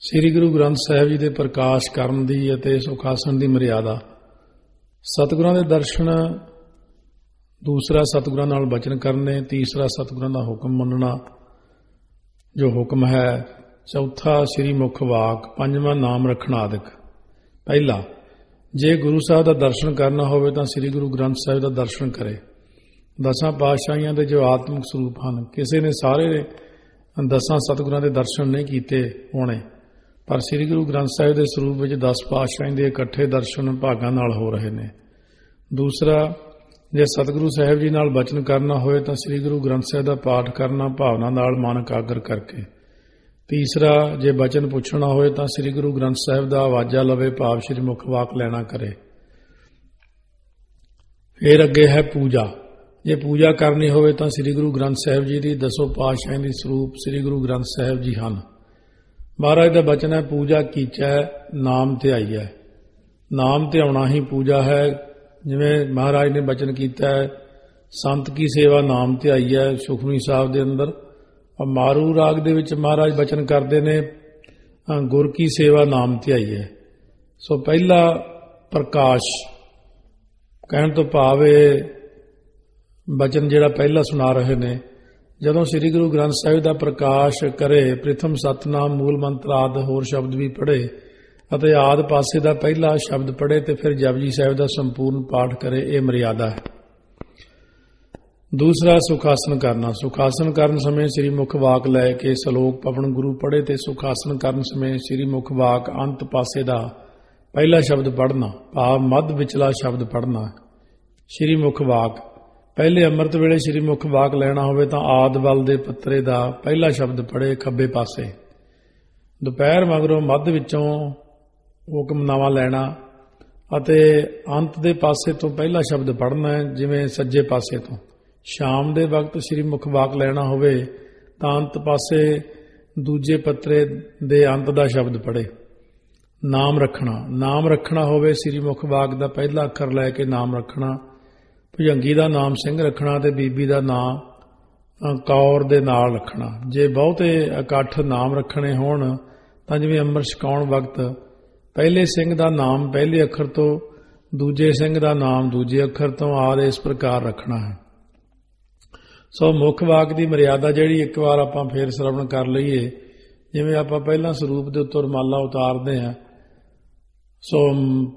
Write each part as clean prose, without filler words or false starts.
ਸ੍ਰੀ ਗੁਰੂ ਗ੍ਰੰਥ ਸਾਹਿਬ ਜੀ ਦੇ ਪ੍ਰਕਾਸ਼ ਕਰਨ ਦੀ ਅਤੇ ਸੁਖਾਸਨ ਦੀ ਮਰਿਆਦਾ। ਸਤਿਗੁਰਾਂ ਦੇ ਦਰਸ਼ਨ, ਦੂਸਰਾ ਸਤਿਗੁਰਾਂ ਨਾਲ ਬਚਨ ਕਰਨੇ, ਤੀਸਰਾ ਸਤਿਗੁਰਾਂ ਦਾ ਹੁਕਮ ਮੰਨਣਾ ਜੋ ਹੁਕਮ ਹੈ, ਚੌਥਾ ਸ੍ਰੀ ਮੁਖ ਵਾਕ, ਪੰਜਵਾਂ ਨਾਮ ਰੱਖਣਾ ਆਦਿਕ। ਪਹਿਲਾ, ਜੇ ਗੁਰੂ ਸਾਹਿਬ ਦਾ ਦਰਸ਼ਨ ਕਰਨਾ ਹੋਵੇ ਤਾਂ ਸ੍ਰੀ ਗੁਰੂ ਗ੍ਰੰਥ ਸਾਹਿਬ ਦਾ ਦਰਸ਼ਨ ਕਰੇ। ਦਸਾਂ ਪਾਤਸ਼ਾਹੀਆਂ ਦੇ ਜੋ ਆਤਮਿਕ ਸਰੂਪ ਹਨ, ਕਿਸੇ ਨੇ ਸਾਰੇ ਦਸਾਂ ਸਤਿਗੁਰਾਂ ਦੇ ਦਰਸ਼ਨ ਨਹੀਂ ਕੀਤੇ ਹੋਣੇ, ਪਰ ਸ੍ਰੀ ਗੁਰੂ ਗ੍ਰੰਥ ਸਾਹਿਬ ਦੇ ਸਰੂਪ ਵਿੱਚ 10 ਪਾਤਸ਼ਾਹੀਆਂ ਦੇ ਇਕੱਠੇ ਦਰਸ਼ਨ ਭਾਗਾਂ ਨਾਲ ਹੋ ਰਹੇ ਨੇ। ਦੂਸਰਾ, ਜੇ ਸਤਿਗੁਰੂ ਸਾਹਿਬ ਜੀ ਨਾਲ ਬਚਨ ਕਰਨਾ ਹੋਵੇ ਤਾਂ ਸ੍ਰੀ ਗੁਰੂ ਗ੍ਰੰਥ ਸਾਹਿਬ ਦਾ ਪਾਠ ਕਰਨਾ ਭਾਵਨਾ ਨਾਲ ਮਨ ਇਕਾਗਰ ਕਰਕੇ। ਤੀਸਰਾ, ਜੇ ਬਚਨ ਪੁੱਛਣਾ ਹੋਵੇ ਤਾਂ ਸ੍ਰੀ ਗੁਰੂ ਗ੍ਰੰਥ ਸਾਹਿਬ ਦਾ ਆਵਾਜ਼ਾ ਲਵੇ, ਭਾਵ ਸ੍ਰੀ ਮੁਖ ਵਾਕ ਲੈਣਾ ਕਰੇ। ਫਿਰ ਅੱਗੇ ਹੈ ਪੂਜਾ। ਜੇ ਪੂਜਾ ਕਰਨੀ ਹੋਵੇ ਤਾਂ ਸ੍ਰੀ ਗੁਰੂ ਗ੍ਰੰਥ ਸਾਹਿਬ ਜੀ ਦੀ, ਦਸੋਂ ਪਾਤਸ਼ਾਹੀਆਂ ਦੀ ਸਰੂਪ ਸ੍ਰੀ ਗੁਰੂ ਗ੍ਰੰਥ ਸਾਹਿਬ ਜੀ ਹਨ। ਮਹਾਰਾਜ ਦਾ ਬਚਨ ਹੈ, ਪੂਜਾ ਕੀਚੈ ਨਾਮ ਧਿਆਈਐ। ਨਾਮ ਧਿਆਉਣਾ ਹੀ ਪੂਜਾ ਹੈ। ਜਿਵੇਂ ਮਹਾਰਾਜ ਨੇ ਬਚਨ ਕੀਤਾ ਹੈ, ਸੰਤ ਕੀ ਸੇਵਾ ਨਾਮ ਧਿਆਈਐ, ਸੁਖਮਨੀ ਸਾਹਿਬ ਦੇ ਅੰਦਰ। ਮਾਰੂ ਰਾਗ ਦੇ ਵਿੱਚ ਮਹਾਰਾਜ ਬਚਨ ਕਰਦੇ ਨੇ, ਗੁਰ ਕੀ ਸੇਵਾ ਨਾਮ ਧਿਆਈਐ। ਸੋ ਪਹਿਲਾ ਪ੍ਰਕਾਸ਼ ਕਹਿਣ ਤੋਂ ਭਾਵ ਇਹ ਬਚਨ ਜਿਹੜਾ ਪਹਿਲਾ ਸੁਣਾ ਰਹੇ ਨੇ, ਜਦੋਂ ਸ੍ਰੀ ਗੁਰੂ ਗ੍ਰੰਥ ਸਾਹਿਬ ਦਾ ਪ੍ਰਕਾਸ਼ ਕਰੇ, ਪ੍ਰਥਮ ਸਤਨਾਮ ਮੂਲ ਮੰਤਰ ਆਦਿ ਹੋਰ ਸ਼ਬਦ ਵੀ ਪੜ੍ਹੇ ਅਤੇ ਆਦਿ ਪਾਸੇ ਦਾ ਪਹਿਲਾ ਸ਼ਬਦ ਪੜ੍ਹੇ ਤੇ ਫਿਰ ਜਪਜੀ ਸਾਹਿਬ ਦਾ ਸੰਪੂਰਨ ਪਾਠ ਕਰੇ। ਇਹ ਮਰਿਆਦਾ ਹੈ। ਦੂਸਰਾ, ਸੁਖਾਸਨ ਕਰਨਾ। ਸੁਖਾਸਨ ਕਰਨ ਸਮੇਂ ਸ੍ਰੀ ਮੁਖ ਵਾਕ ਲੈ ਕੇ ਸਲੋਕ ਪਵਨ ਗੁਰੂ ਪੜ੍ਹੇ ਤੇ ਸੁਖਾਸਨ ਕਰਨ ਸਮੇਂ ਸ੍ਰੀ ਮੁਖ ਵਾਕ ਅੰਤ ਪਾਸੇ ਦਾ ਪਹਿਲਾ ਸ਼ਬਦ ਪੜ੍ਹਨਾ, ਭਾਵ ਮੱਧ ਵਿਚਲਾ ਸ਼ਬਦ ਪੜ੍ਹਨਾ। ਸ੍ਰੀ ਮੁਖ ਵਾਕ ਪਹਿਲੇ ਅੰਮ੍ਰਿਤ ਵੇਲੇ ਸ੍ਰੀ ਮੁਖ ਵਾਕ ਲੈਣਾ ਹੋਵੇ ਤਾਂ ਆਦਿ ਵੱਲ ਦੇ ਪੱਤਰੇ ਦਾ ਪਹਿਲਾ ਸ਼ਬਦ ਪੜ੍ਹੇ ਖੱਬੇ ਪਾਸੇ। ਦੁਪਹਿਰ ਮਗਰੋਂ ਮੱਧ ਵਿੱਚੋਂ ਹੁਕਮਨਾਮਾ ਲੈਣਾ ਅਤੇ ਅੰਤ ਦੇ ਪਾਸੇ ਤੋਂ ਪਹਿਲਾ ਸ਼ਬਦ ਪੜ੍ਹਨਾ ਹੈ, ਜਿਵੇਂ ਸੱਜੇ ਪਾਸੇ ਤੋਂ। ਸ਼ਾਮ ਦੇ ਵਕਤ ਸ੍ਰੀ ਮੁਖ ਵਾਕ ਲੈਣਾ ਹੋਵੇ ਤਾਂ ਅੰਤ ਪਾਸੇ ਦੂਜੇ ਪੱਤਰੇ ਦੇ ਅੰਤ ਦਾ ਸ਼ਬਦ ਪੜ੍ਹੇ। ਨਾਮ ਰੱਖਣਾ। ਨਾਮ ਰੱਖਣਾ ਹੋਵੇ ਸ੍ਰੀ ਮੁਖ ਵਾਕ ਦਾ ਪਹਿਲਾ ਅੱਖਰ ਲੈ ਕੇ ਨਾਮ ਰੱਖਣਾ। ਭੁਜੰਗੀ ਦਾ ਨਾਮ ਸਿੰਘ ਰੱਖਣਾ ਤੇ ਬੀਬੀ ਦਾ ਨਾਮ ਕੌਰ ਦੇ ਨਾਲ ਰੱਖਣਾ। ਜੇ ਬਹੁਤੇ ਇਕੱਠ ਨਾਮ ਰੱਖਣੇ ਹੋਣ ਤਾਂ ਜਿਵੇਂ ਅੰਮ੍ਰਿਤ ਛਕਾਉਣ ਵਕਤ ਪਹਿਲੇ ਸਿੰਘ ਦਾ ਨਾਮ ਪਹਿਲੇ ਅੱਖਰ ਤੋਂ, ਦੂਜੇ ਸਿੰਘ ਦਾ ਨਾਮ ਦੂਜੇ ਅੱਖਰ ਤੋਂ ਆਦਿ ਇਸ ਪ੍ਰਕਾਰ ਰੱਖਣਾ ਹੈ। ਸੋ ਮੁੱਖ ਵਾਕ ਦੀ ਮਰਿਆਦਾ ਜਿਹੜੀ ਇੱਕ ਵਾਰ ਆਪਾਂ ਫੇਰ ਸ਼ਰਵਣ ਕਰ ਲਈਏ। ਜਿਵੇਂ ਆਪਾਂ ਪਹਿਲਾਂ ਸਰੂਪ ਦੇ ਉੱਤੋਂ ਰਮਾਲਾ ਉਤਾਰਦੇ ਹਾਂ, ਸੋ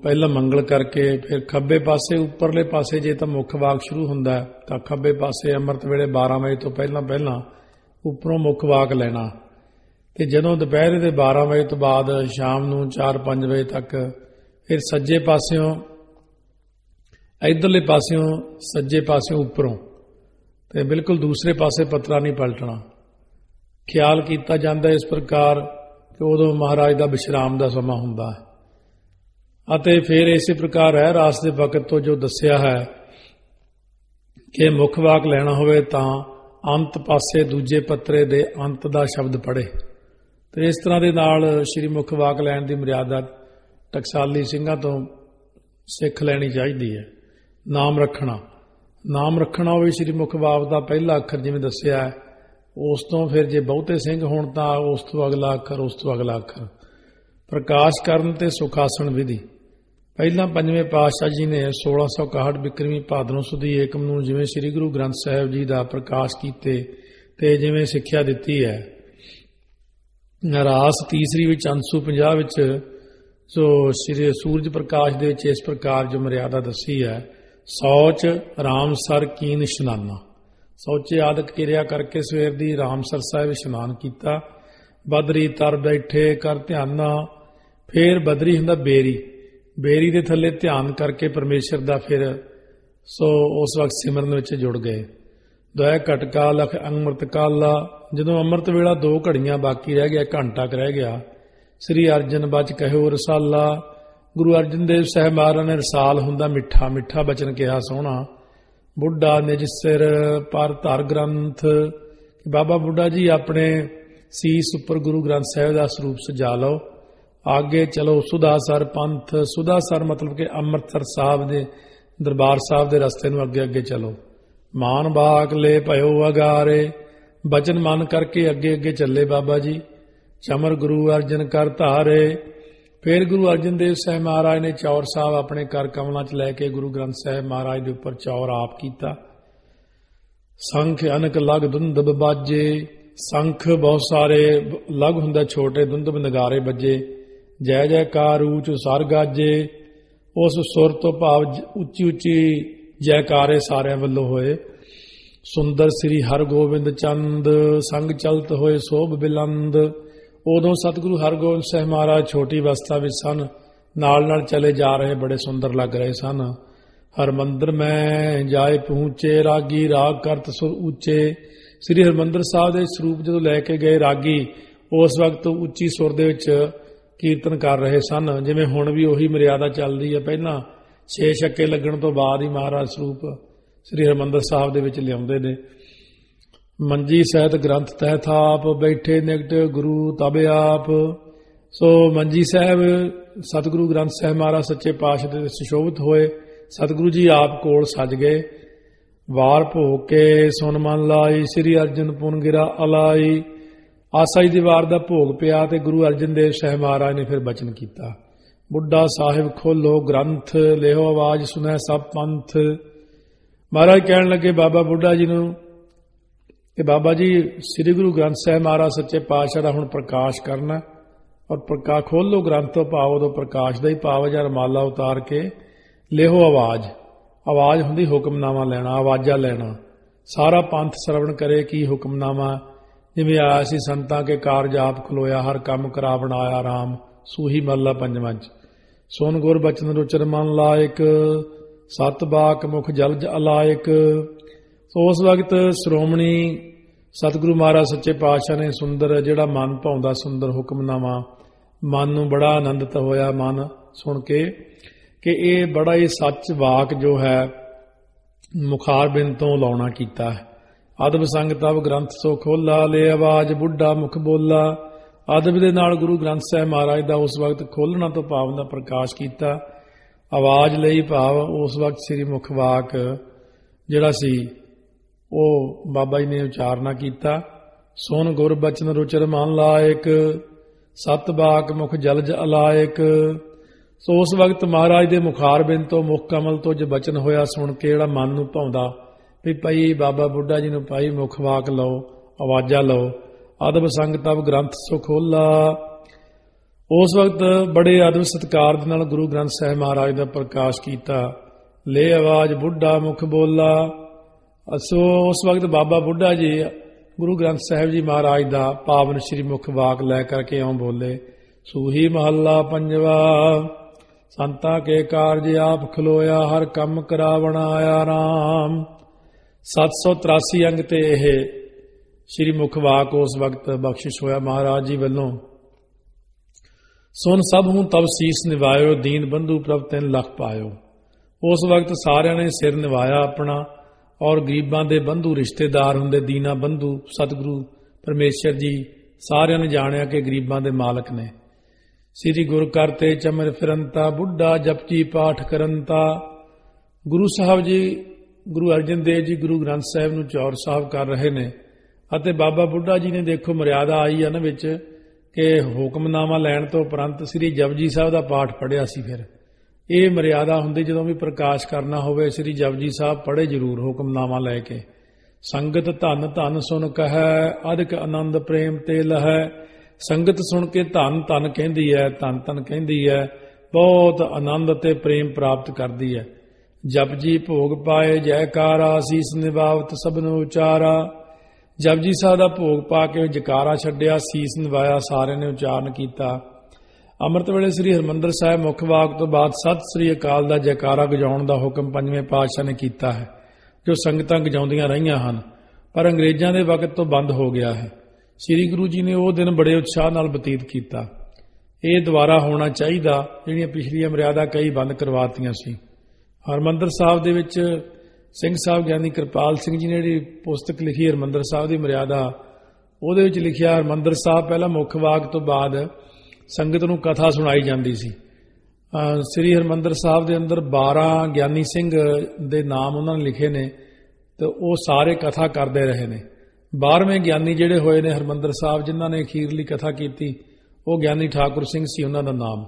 ਪਹਿਲਾਂ ਮੰਗਲ ਕਰਕੇ ਫਿਰ ਖੱਬੇ ਪਾਸੇ ਉੱਪਰਲੇ ਪਾਸੇ ਜੇ ਤਾਂ ਮੁੱਖ ਵਾਕ ਸ਼ੁਰੂ ਹੁੰਦਾ ਤਾਂ ਖੱਬੇ ਪਾਸੇ ਅੰਮ੍ਰਿਤ ਵੇਲੇ 12 ਵਜੇ ਤੋਂ ਪਹਿਲਾਂ ਉੱਪਰੋਂ ਮੁੱਖ ਵਾਕ ਲੈਣਾ ਤੇ ਜਦੋਂ ਦੁਪਹਿਰੇ ਦੇ 12 ਵਜੇ ਤੋਂ ਬਾਅਦ ਸ਼ਾਮ ਨੂੰ 4-5 ਵਜੇ ਤੱਕ ਫਿਰ ਸੱਜੇ ਪਾਸਿਓਂ, ਇੱਧਰਲੇ ਪਾਸਿਓਂ ਸੱਜੇ ਪਾਸਿਓਂ ਉੱਪਰੋਂ ਤੇ ਬਿਲਕੁਲ ਦੂਸਰੇ ਪਾਸੇ ਪੱਤਰਾ ਨਹੀਂ ਪਲਟਣਾ। ਖਿਆਲ ਕੀਤਾ ਜਾਂਦਾ ਇਸ ਪ੍ਰਕਾਰ ਕਿ ਉਦੋਂ ਮਹਾਰਾਜ ਦਾ ਵਿਸ਼ਰਾਮ ਦਾ ਸਮਾਂ ਹੁੰਦਾ ਹੈ। ਅਤੇ ਫਿਰ ਇਸੇ ਪ੍ਰਕਾਰ ਹੈ ਰਾਸ ਦੇ ਵਕਤ ਤੋਂ ਜੋ ਦੱਸਿਆ ਹੈ ਕਿ ਮੁੱਖ ਵਾਕ ਲੈਣਾ ਹੋਵੇ ਤਾਂ ਅੰਤ ਪਾਸੇ ਦੂਜੇ ਪੱਤਰੇ ਦੇ ਅੰਤ ਦਾ ਸ਼ਬਦ ਪੜ੍ਹੇ। ਤੇ ਇਸ ਤਰ੍ਹਾਂ ਦੇ ਨਾਲ ਸ੍ਰੀ ਮੁੱਖ ਵਾਕ ਲੈਣ ਦੀ ਮਰਿਆਦਾ ਟਕਸਾਲੀ ਸਿੰਘਾਂ ਤੋਂ ਸਿੱਖ ਲੈਣੀ ਚਾਹੀਦੀ ਹੈ। ਨਾਮ ਰੱਖਣਾ। ਨਾਮ ਰੱਖਣਾ ਹੋਵੇ ਸ੍ਰੀ ਮੁੱਖ ਵਾਕ ਦਾ ਪਹਿਲਾ ਅੱਖਰ ਜਿਵੇਂ ਦੱਸਿਆ ਹੈ, ਉਸ ਤੋਂ ਫਿਰ ਜੇ ਬਹੁਤੇ ਸਿੰਘ ਹੋਣ ਤਾਂ ਉਸ ਤੋਂ ਅਗਲਾ ਅੱਖਰ, ਉਸ ਤੋਂ ਅਗਲਾ ਅੱਖਰ। ਪ੍ਰਕਾਸ਼ ਕਰਨ ਤੇ ਸੁਖਾਸਨ ਵਿਧੀ। ਪਹਿਲਾਂ ਪੰਜਵੇਂ ਪਾਤਸ਼ਾਹ ਜੀ ਨੇ 1661 ਬਿਕਰਮੀ ਭਾਦਰੋਂ ਸੁਦੀ ਏਕਮ ਨੂੰ ਜਿਵੇਂ ਸ੍ਰੀ ਗੁਰੂ ਗ੍ਰੰਥ ਸਾਹਿਬ ਜੀ ਦਾ ਪ੍ਰਕਾਸ਼ ਕੀਤੇ ਤੇ ਜਿਵੇਂ ਸਿੱਖਿਆ ਦਿੱਤੀ ਹੈ। ਰਾਸ ਤੀਸਰੀ ਵਿੱਚ ਅੰਸੂ 50 ਵਿੱਚ ਜੋ ਸ੍ਰੀ ਸੂਰਜ ਪ੍ਰਕਾਸ਼ ਦੇ ਵਿੱਚ ਇਸ ਪ੍ਰਕਾਰ ਜੋ ਮਰਿਆਦਾ ਦੱਸੀ ਹੈ, ਸੌਚ ਰਾਮਸਰ ਕੀਨ ਇਸ਼ਨਾਨਾ। ਸੌਚੇ ਆਦਿਕ ਕਿਰਿਆ ਕਰਕੇ ਸਵੇਰ ਦੀ ਰਾਮਸਰ ਸਾਹਿਬ ਇਸ਼ਨਾਨ ਕੀਤਾ। ਬਦਰੀ ਤਰ ਬੈਠੇ ਕਰ ਧਿਆਨਾ। ਫਿਰ ਬਦਰੀ ਹੁੰਦਾ ਬੇਰੀ, ਬੇਰੀ ਦੇ ਥੱਲੇ ਧਿਆਨ ਕਰਕੇ ਪਰਮੇਸ਼ਰ ਦਾ ਫਿਰ ਸੋ ਉਸ ਵਕਤ ਸਿਮਰਨ ਵਿੱਚ ਜੁੜ ਗਏ। ਦੁਆ ਘਟਕਾ ਲਖ ਅੰਮ੍ਰਿਤ ਕਾਲਾ। ਜਦੋਂ ਅੰਮ੍ਰਿਤ ਵੇਲਾ 2 ਘੜੀਆਂ ਬਾਕੀ ਰਹਿ ਗਿਆ, ਘੰਟਾ ਕੁ ਰਹਿ ਗਿਆ, ਸ੍ਰੀ ਅਰਜਨ ਬਚ ਕਹਿਓ ਰਸਾਲਾ। ਗੁਰੂ ਅਰਜਨ ਦੇਵ ਸਾਹਿਬ ਮਹਾਰਾਜ ਨੇ ਰਸਾਲ ਹੁੰਦਾ ਮਿੱਠਾ, ਮਿੱਠਾ ਬਚਨ ਕਿਹਾ ਸੋਹਣਾ। ਬੁੱਢਾ ਨਿਜ ਸਿਰ ਪਰ ਧਰ ਗ੍ਰੰਥ। ਬਾਬਾ ਬੁੱਢਾ ਜੀ ਆਪਣੇ ਸੀਸ ਉੱਪਰ ਗੁਰੂ ਗ੍ਰੰਥ ਸਾਹਿਬ ਦਾ ਸਰੂਪ ਸਜਾ ਲਓ। ਆਗੇ ਚਲੋ ਸੁਦਾਸਰ ਪੰਥ। ਸੁਦਾਸਰ ਮਤਲਬ ਕਿ ਅੰਮ੍ਰਿਤਸਰ ਸਾਹਿਬ ਦੇ ਦਰਬਾਰ ਸਾਹਿਬ ਦੇ ਰਸਤੇ ਨੂੰ ਅੱਗੇ ਅੱਗੇ ਚਲੋ। ਮਾਨ ਬਾਗ ਲੈ ਭਇਓ ਅਗਾਰੇ। ਬਚਨ ਮਨ ਕਰਕੇ ਅੱਗੇ ਅੱਗੇ ਚੱਲੇ ਬਾਬਾ ਜੀ। ਚਮਰ ਗੁਰੂ ਅਰਜਨ ਕਰ ਧਾਰੇ। ਫਿਰ ਗੁਰੂ ਅਰਜਨ ਦੇਵ ਸਾਹਿਬ ਮਹਾਰਾਜ ਨੇ ਚੌਰ ਸਾਹਿਬ ਆਪਣੇ ਕਰ ਕਮਲਾਂ 'ਚ ਲੈ ਕੇ ਗੁਰੂ ਗ੍ਰੰਥ ਸਾਹਿਬ ਮਹਾਰਾਜ ਦੇ ਉੱਪਰ ਚੌਰ ਆਪ ਕੀਤਾ। ਸੰਖ ਅਨਕ ਲਗ ਦੁੰਦਬ ਬਾਜੇ। ਸੰਖ ਬਹੁਤ ਸਾਰੇ ਲਗ ਹੁੰਦਾ ਛੋਟੇ, ਦੁੰਦਬ ਨਗਾਰੇ ਵੱਜੇ। ਜੈ ਜੈਕਾਰ ਊਚ ਸਰ ਗਾਜੇ। ਉਸ ਸੁਰ ਤੋਂ ਭਾਵ ਉੱਚੀ ਉੱਚੀ ਜੈਕਾਰੇ ਸਾਰਿਆਂ ਵੱਲੋਂ ਹੋਏ। ਸੁੰਦਰ ਸ੍ਰੀ ਹਰਗੋਬਿੰਦ ਚੰਦ ਸੰਗ ਚਲਤ ਹੋਏ ਸੋਭ ਬਿਲੰਦ। ਉਦੋਂ ਸਤਿਗੁਰੂ ਹਰਗੋਬਿੰਦ ਸਾਹਿਬ ਮਹਾਰਾਜ ਛੋਟੀ ਅਵਸਥਾ ਵਿੱਚ ਸਨ, ਨਾਲ ਨਾਲ ਚਲੇ ਜਾ ਰਹੇ, ਬੜੇ ਸੁੰਦਰ ਲੱਗ ਰਹੇ ਸਨ। ਹਰਮੰਦਰ ਮੈਂ ਜਾਏ ਪਹੁੰਚੇ ਰਾਗੀ ਰਾਗ ਕਰਤ ਸੁਰ ਉੱਚੇ। ਸ੍ਰੀ ਹਰਮੰਦਰ ਸਾਹਿਬ ਦੇ ਸਰੂਪ ਜਦੋਂ ਲੈ ਕੇ ਗਏ ਰਾਗੀ, ਉਸ ਵਕਤ ਉੱਚੀ ਸੁਰ ਦੇ ਵਿੱਚ ਕੀਰਤਨ ਕਰ ਰਹੇ ਸਨ, ਜਿਵੇਂ ਹੁਣ ਵੀ ਉਹੀ ਮਰਿਆਦਾ ਚੱਲਦੀ ਹੈ। ਪਹਿਲਾਂ 6 ਛੱਕੇ ਲੱਗਣ ਤੋਂ ਬਾਅਦ ਹੀ ਮਹਾਰਾਜ ਸਰੂਪ ਸ੍ਰੀ ਹਰਮੰਦਰ ਸਾਹਿਬ ਦੇ ਵਿੱਚ ਲਿਆਉਂਦੇ ਨੇ। ਮੰਜੀ ਸਹਿਤ ਗ੍ਰੰਥ ਤਹਿ ਥਾਪ ਬੈਠੇ ਨਿਕਟ ਗੁਰੂ ਤਬ ਆਪ। ਸੋ ਮੰਜੀ ਸਾਹਿਬ ਸਤਿਗੁਰੂ ਗ੍ਰੰਥ ਸਾਹਿਬ ਮਹਾਰਾਜ ਸੱਚੇ ਪਾਤਸ਼ਾਹ ਦੇ ਸੁਸ਼ੋਭਿਤ ਹੋਏ। ਸਤਿਗੁਰੂ ਜੀ ਆਪ ਕੋਲ ਸੱਜ ਗਏ। ਵਾਰ ਭੋਗ ਕੇ ਸੁਨ ਮਨ ਲਾਈ ਸ੍ਰੀ ਅਰਜਨ ਪੁਨ ਗਿਰਾ ਅਲਾਈ। ਆਸਾ ਜੀ ਦੀ ਵਾਰ ਦਾ ਭੋਗ ਪਿਆ ਤੇ ਗੁਰੂ ਅਰਜਨ ਦੇਵ ਸਾਹਿਬ ਮਹਾਰਾਜ ਨੇ ਫਿਰ ਬਚਨ ਕੀਤਾ, ਬੁੱਢਾ ਸਾਹਿਬ ਖੋਲੋ ਗ੍ਰੰਥ ਲਿਓ ਆਵਾਜ਼ ਸੁਣੈ ਸਭ ਪੰਥ। ਮਹਾਰਾਜ ਕਹਿਣ ਲੱਗੇ ਬਾਬਾ ਬੁੱਢਾ ਜੀ ਨੂੰ ਕਿ ਬਾਬਾ ਜੀ ਸ੍ਰੀ ਗੁਰੂ ਗ੍ਰੰਥ ਸਾਹਿਬ ਮਹਾਰਾਜ ਸੱਚੇ ਪਾਤਸ਼ਾਹ ਦਾ ਹੁਣ ਪ੍ਰਕਾਸ਼ ਕਰਨਾ, ਔਰ ਪ੍ਰਕਾਸ਼ ਖੋਲੋ ਗ੍ਰੰਥ ਤੋਂ ਭਾਵ ਉਦੋਂ ਪ੍ਰਕਾਸ਼ ਦਾ ਹੀ ਭਾਵ ਜਾਂ ਰਮਾਲਾ ਉਤਾਰ ਕੇ ਲਿਓ ਆਵਾਜ਼। ਆਵਾਜ਼ ਹੁੰਦੀ ਹੁਕਮਨਾਮਾ ਲੈਣਾ, ਆਵਾਜ਼ਾਂ ਲੈਣਾ। ਸਾਰਾ ਪੰਥ ਸਰਵਣ ਕਰੇ ਕੀ ਹੁਕਮਨਾਮਾ। ਜਿਵੇਂ ਆਇਆ ਸੀ ਸੰਤਾਂ ਕੇ ਕਾਰਜ ਆਪ ਖਲੋਇਆ, ਹਰ ਕੰਮ ਕਰਾ ਬਣਾਇਆ ਰਾਮ। ਸੂਹੀ ਮਹੱਲਾ ਪੰਜਵਾਂ 'ਚ। ਸੁਨ ਗੁਰ ਬਚਨ ਰੁਚਰ ਮਨ ਲਾਇਕ, ਸਤ ਬਾਕ ਮੁਖ ਜਲਜ ਅਲਾਇਕ। ਸੋ ਉਸ ਵਕਤ ਸ਼੍ਰੋਮਣੀ ਸਤਿਗੁਰੂ ਮਹਾਰਾਜ ਸੱਚੇ ਪਾਤਸ਼ਾਹ ਨੇ ਸੁੰਦਰ ਜਿਹੜਾ ਮਨ ਭਾਉਂਦਾ ਸੁੰਦਰ ਹੁਕਮਨਾਮਾ, ਮਨ ਨੂੰ ਬੜਾ ਆਨੰਦਿਤ ਹੋਇਆ ਮਨ ਸੁਣ ਕੇ ਕਿ ਇਹ ਬੜਾ ਹੀ ਸੱਚ ਵਾਕ ਜੋ ਹੈ ਮੁਖਾਰਬਿੰਦ ਤੋਂ ਲਾਉਣਾ ਕੀਤਾ ਹੈ। ਅਦਬ ਸੰਗ ਤਬ ਗ੍ਰੰਥ ਸੋ ਖੋਲਾ ਲੈ ਆਵਾਜ਼ ਬੁੱਢਾ ਮੁਖ ਬੋਲਾ। ਅਦਬ ਦੇ ਨਾਲ ਗੁਰੂ ਗ੍ਰੰਥ ਸਾਹਿਬ ਮਹਾਰਾਜ ਦਾ ਉਸ ਵਕਤ ਖੋਲ੍ਹਣਾ ਤੋਂ ਭਾਵ ਦਾ ਪ੍ਰਕਾਸ਼ ਕੀਤਾ। ਆਵਾਜ਼ ਲਈ ਭਾਵ ਉਸ ਵਕਤ ਸ੍ਰੀ ਮੁਖ ਵਾਕ ਜਿਹੜਾ ਸੀ ਉਹ ਬਾਬਾ ਜੀ ਨੇ ਉਚਾਰਨਾ ਕੀਤਾ। ਸੁਨ ਗੁਰ ਬਚਨ ਰੁਚਰ ਮਨ ਲਾਇਕ, ਸਤ ਬਾਕ ਮੁਖ ਜਲਜ ਅਲਾਇਕ। ਸੋ ਉਸ ਵਕਤ ਮਹਾਰਾਜ ਦੇ ਮੁਖਾਰਬਿੰਦ ਤੋਂ ਮੁਖ ਕਮਲ ਤੋਂ ਜੋ ਬਚਨ ਹੋਇਆ ਸੁਣ ਕੇ ਜਿਹੜਾ ਮਨ ਨੂੰ ਭਾਉਂਦਾ ਵੀ ਭਾਈ ਬਾਬਾ ਬੁੱਢਾ ਜੀ ਨੂੰ ਭਾਈ ਮੁਖ ਵਾਕ ਲਓ, ਆਵਾਜ਼ਾਂ ਲਓ। ਅਦਬ ਸੰਗ ਤਬ ਗ੍ਰੰਥ ਸੋ ਖੋਲਾ। ਉਸ ਵਕਤ ਬੜੇ ਅਦਬ ਸਤਿਕਾਰ ਦੇ ਨਾਲ ਗੁਰੂ ਗ੍ਰੰਥ ਸਾਹਿਬ ਮਹਾਰਾਜ ਦਾ ਪ੍ਰਕਾਸ਼ ਕੀਤਾ। ਲੈ ਆਵਾਜ਼ ਬੁੱਢਾ ਮੁਖ ਬੋਲਾ। ਸੋ ਉਸ ਵਕਤ ਬਾਬਾ ਬੁੱਢਾ ਜੀ ਗੁਰੂ ਗ੍ਰੰਥ ਸਾਹਿਬ ਜੀ ਮਹਾਰਾਜ ਦਾ ਪਾਵਨ ਸ਼੍ਰੀ ਮੁਖ ਵਾਕ ਲੈ ਕਰਕੇ ਇਉਂ ਬੋਲੇ, ਸੂਹੀ ਮਹੱਲਾ ਪੰਜਵਾ। ਸੰਤਾਂ ਕੇ ਕਾਰਜ ਆਪ ਖਲੋਇਆ, ਹਰ ਕੰਮ ਕਰਾਵਣ ਆਇਆ ਰਾਮ। 783 ਅੰਗ ਤੇ ਇਹ ਸ਼੍ਰੀ ਮੁਖ ਵਾਕ ਉਸ ਵਕਤ ਬਖਸ਼ਿਸ਼ ਹੋਇਆ ਮਹਾਰਾਜ ਜੀ ਵੱਲੋਂ। ਸੁਨ ਸਭ ਹੂੰ ਤਬ ਸੀਸ ਨਿਵਾਇਓ, ਦੀਨ ਬੰਧੂ ਪ੍ਰਭ ਤਿਨ ਲਖ ਪਾਇਓ। ਉਸ ਵਕਤ ਸਾਰਿਆਂ ਨੇ ਸਿਰ ਨਿਵਾਇਆ ਆਪਣਾ, ਔਰ ਗਰੀਬਾਂ ਦੇ ਬੰਧੂ ਰਿਸ਼ਤੇਦਾਰ ਹੁੰਦੇ ਦੀਨਾ ਬੰਧੂ ਸਤਿਗੁਰੂ ਪਰਮੇਸ਼ਰ ਜੀ ਸਾਰਿਆਂ ਨੇ ਜਾਣਿਆ ਕਿ ਗਰੀਬਾਂ ਦੇ ਮਾਲਕ ਨੇ। ਸ੍ਰੀ ਗੁਰ ਕਰਤੇ ਚਮਰ ਫਿਰੰਤਾ, ਬੁੱਢਾ ਜਪਜੀ ਪਾਠ ਕਰੰਤਾ। ਗੁਰੂ ਸਾਹਿਬ ਜੀ ਗੁਰੂ ਅਰਜਨ ਦੇਵ ਜੀ ਗੁਰੂ ਗ੍ਰੰਥ ਸਾਹਿਬ ਨੂੰ ਚੌਰ ਸਾਹਿਬ ਕਰ ਰਹੇ ਨੇ ਅਤੇ ਬਾਬਾ ਬੁੱਢਾ ਜੀ ਨੇ ਦੇਖੋ ਮਰਿਆਦਾ ਆਈ ਆ ਨਾ ਵਿੱਚ ਕਿ ਹੁਕਮਨਾਮਾ ਲੈਣ ਤੋਂ ਉਪਰੰਤ ਸ੍ਰੀ ਜਪਜੀ ਸਾਹਿਬ ਦਾ ਪਾਠ ਪੜ੍ਹਿਆ ਸੀ। ਫਿਰ ਇਹ ਮਰਿਆਦਾ ਹੁੰਦੀ ਜਦੋਂ ਵੀ ਪ੍ਰਕਾਸ਼ ਕਰਨਾ ਹੋਵੇ ਸ੍ਰੀ ਜਪਜੀ ਸਾਹਿਬ ਪੜ੍ਹੇ ਜ਼ਰੂਰ ਹੁਕਮਨਾਮਾ ਲੈ ਕੇ। ਸੰਗਤ ਧਨ ਧਨ ਸੁਣ ਕਹੈ, ਅਧਿਕ ਆਨੰਦ ਪ੍ਰੇਮ ਤੇ ਲਹੈ। ਸੰਗਤ ਸੁਣ ਕੇ ਧਨ ਧਨ ਕਹਿੰਦੀ ਹੈ, ਧਨ ਧਨ ਕਹਿੰਦੀ ਹੈ, ਬਹੁਤ ਆਨੰਦ ਤੇ ਪ੍ਰੇਮ ਪ੍ਰਾਪਤ ਕਰਦੀ ਹੈ। ਜਪਜੀ ਭੋਗ ਪਾਏ ਜੈਕਾਰਾ, ਸੀਸ ਨਿਵਾਵਤ ਸਭ ਨੂੰ ਉਚਾਰਾ। ਜਪਜੀ ਸਾਹਿਬ ਦਾ ਭੋਗ ਪਾ ਕੇ ਜਕਾਰਾ ਛੱਡਿਆ, ਸੀਸ ਨਿਵਾਇਆ, ਸਾਰਿਆਂ ਨੇ ਉਚਾਰਨ ਕੀਤਾ। ਅੰਮ੍ਰਿਤ ਵੇਲੇ ਸ੍ਰੀ ਹਰਿਮੰਦਰ ਸਾਹਿਬ ਮੁੱਖ ਵਾਕ ਤੋਂ ਬਾਅਦ ਸਤਿ ਸ੍ਰੀ ਅਕਾਲ ਦਾ ਜੈਕਾਰਾ ਗਜਾਉਣ ਦਾ ਹੁਕਮ ਪੰਜਵੇਂ ਪਾਤਸ਼ਾਹ ਨੇ ਕੀਤਾ ਹੈ, ਜੋ ਸੰਗਤਾਂ ਗਜਾਉਂਦੀਆਂ ਰਹੀਆਂ ਹਨ, ਪਰ ਅੰਗਰੇਜ਼ਾਂ ਦੇ ਵਕਤ ਤੋਂ ਬੰਦ ਹੋ ਗਿਆ ਹੈ। ਸ੍ਰੀ ਗੁਰੂ ਜੀ ਨੇ ਉਹ ਦਿਨ ਬੜੇ ਉਤਸ਼ਾਹ ਨਾਲ ਬਤੀਤ ਕੀਤਾ। ਇਹ ਦੁਬਾਰਾ ਹੋਣਾ ਚਾਹੀਦਾ। ਜਿਹੜੀਆਂ ਪਿਛਲੀਆਂ ਮਰਿਆਦਾ ਕਈ ਬੰਦ ਕਰਵਾਤੀਆਂ ਸੀ। ਹਰਿਮੰਦਰ ਸਾਹਿਬ ਦੇ ਵਿੱਚ ਸਿੰਘ ਸਾਹਿਬ ਗਿਆਨੀ ਕਿਰਪਾਲ ਸਿੰਘ ਜੀ ਨੇ ਜਿਹੜੀ ਪੁਸਤਕ ਲਿਖੀ ਹਰਿਮੰਦਰ ਸਾਹਿਬ ਦੀ ਮਰਿਆਦਾ, ਉਹਦੇ ਵਿੱਚ ਲਿਖਿਆ ਹਰਿਮੰਦਰ ਸਾਹਿਬ ਪਹਿਲਾਂ ਮੁੱਖ ਵਾਕ ਤੋਂ ਬਾਅਦ ਸੰਗਤ ਨੂੰ ਕਥਾ ਸੁਣਾਈ ਜਾਂਦੀ ਸੀ। ਸ੍ਰੀ ਹਰਿਮੰਦਰ ਸਾਹਿਬ ਦੇ ਅੰਦਰ 12 ਗਿਆਨੀ ਸਿੰਘ ਦੇ ਨਾਮ ਉਹਨਾਂ ਨੇ ਲਿਖੇ ਨੇ ਤੇ ਉਹ ਸਾਰੇ ਕਥਾ ਕਰਦੇ ਰਹੇ ਨੇ। 12ਵੇਂ ਗਿਆਨੀ ਜਿਹੜੇ ਹੋਏ ਨੇ ਹਰਿਮੰਦਰ ਸਾਹਿਬ, ਜਿਨ੍ਹਾਂ ਨੇ ਅਖੀਰਲੀ ਕਥਾ ਕੀਤੀ, ਉਹ ਗਿਆਨੀ ਠਾਕੁਰ ਸਿੰਘ ਸੀ ਉਹਨਾਂ ਦਾ ਨਾਮ।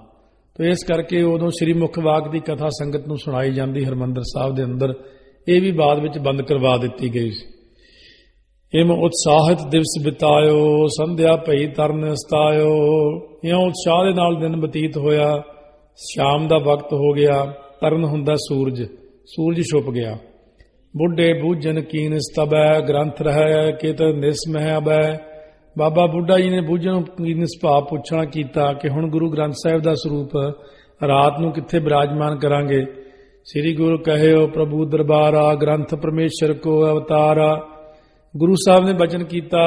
ਤੇ ਇਸ ਕਰਕੇ ਉਦੋਂ ਸ੍ਰੀ ਮੁਖ ਵਾਕ ਦੀ ਕਥਾ ਸੰਗਤ ਨੂੰ ਸੁਣਾਈ ਜਾਂਦੀ ਹਰਿਮੰਦਰ ਸਾਹਿਬ ਦੇ ਅੰਦਰ। ਇਹ ਵੀ ਬਾਅਦ ਵਿੱਚ ਬੰਦ ਕਰਵਾ ਦਿੱਤੀ ਗਈ ਸੀ। ਇਮ ਉਤਸ਼ਾਹਿਤ ਦਿਵਸ ਬਿਤਾਇਓ, ਸੰਧਿਆ ਭਈ ਤਰਨ ਸਤਾਇਓ। ਇਉਂ ਉਤਸ਼ਾਹ ਦੇ ਨਾਲ ਦਿਨ ਬਤੀਤ ਹੋਇਆ, ਸ਼ਾਮ ਦਾ ਵਕਤ ਹੋ ਗਿਆ, ਤਰਨ ਹੁੰਦਾ ਸੂਰਜ, ਸੂਰਜ ਛੁਪ ਗਿਆ। ਬੁੱਢੇ ਬੂਝਨ ਕੀਨ ਸਤਬੈ, ਗ੍ਰੰਥ ਰਹਿ ਕਿਤ ਨਿਸਮਹਿ ਅਬੈ। ਬਾਬਾ ਬੁੱਢਾ ਜੀ ਨੇ ਬੂਝਨ ਕੀਨ ਸੁਭਾਅ ਪੁੱਛਣਾ ਕੀਤਾ ਕਿ ਹੁਣ ਗੁਰੂ ਗ੍ਰੰਥ ਸਾਹਿਬ ਦਾ ਸਰੂਪ ਰਾਤ ਨੂੰ ਕਿੱਥੇ ਬਿਰਾਜਮਾਨ ਕਰਾਂਗੇ। ਸ੍ਰੀ ਗੁਰੂ ਕਹਿਓ ਪ੍ਰਭੂ ਦਰਬਾਰਾ, ਗ੍ਰੰਥ ਪਰਮੇਸ਼ਰ ਕੋ ਅਵਤਾਰਾ। ਗੁਰੂ ਸਾਹਿਬ ਨੇ ਬਚਨ ਕੀਤਾ,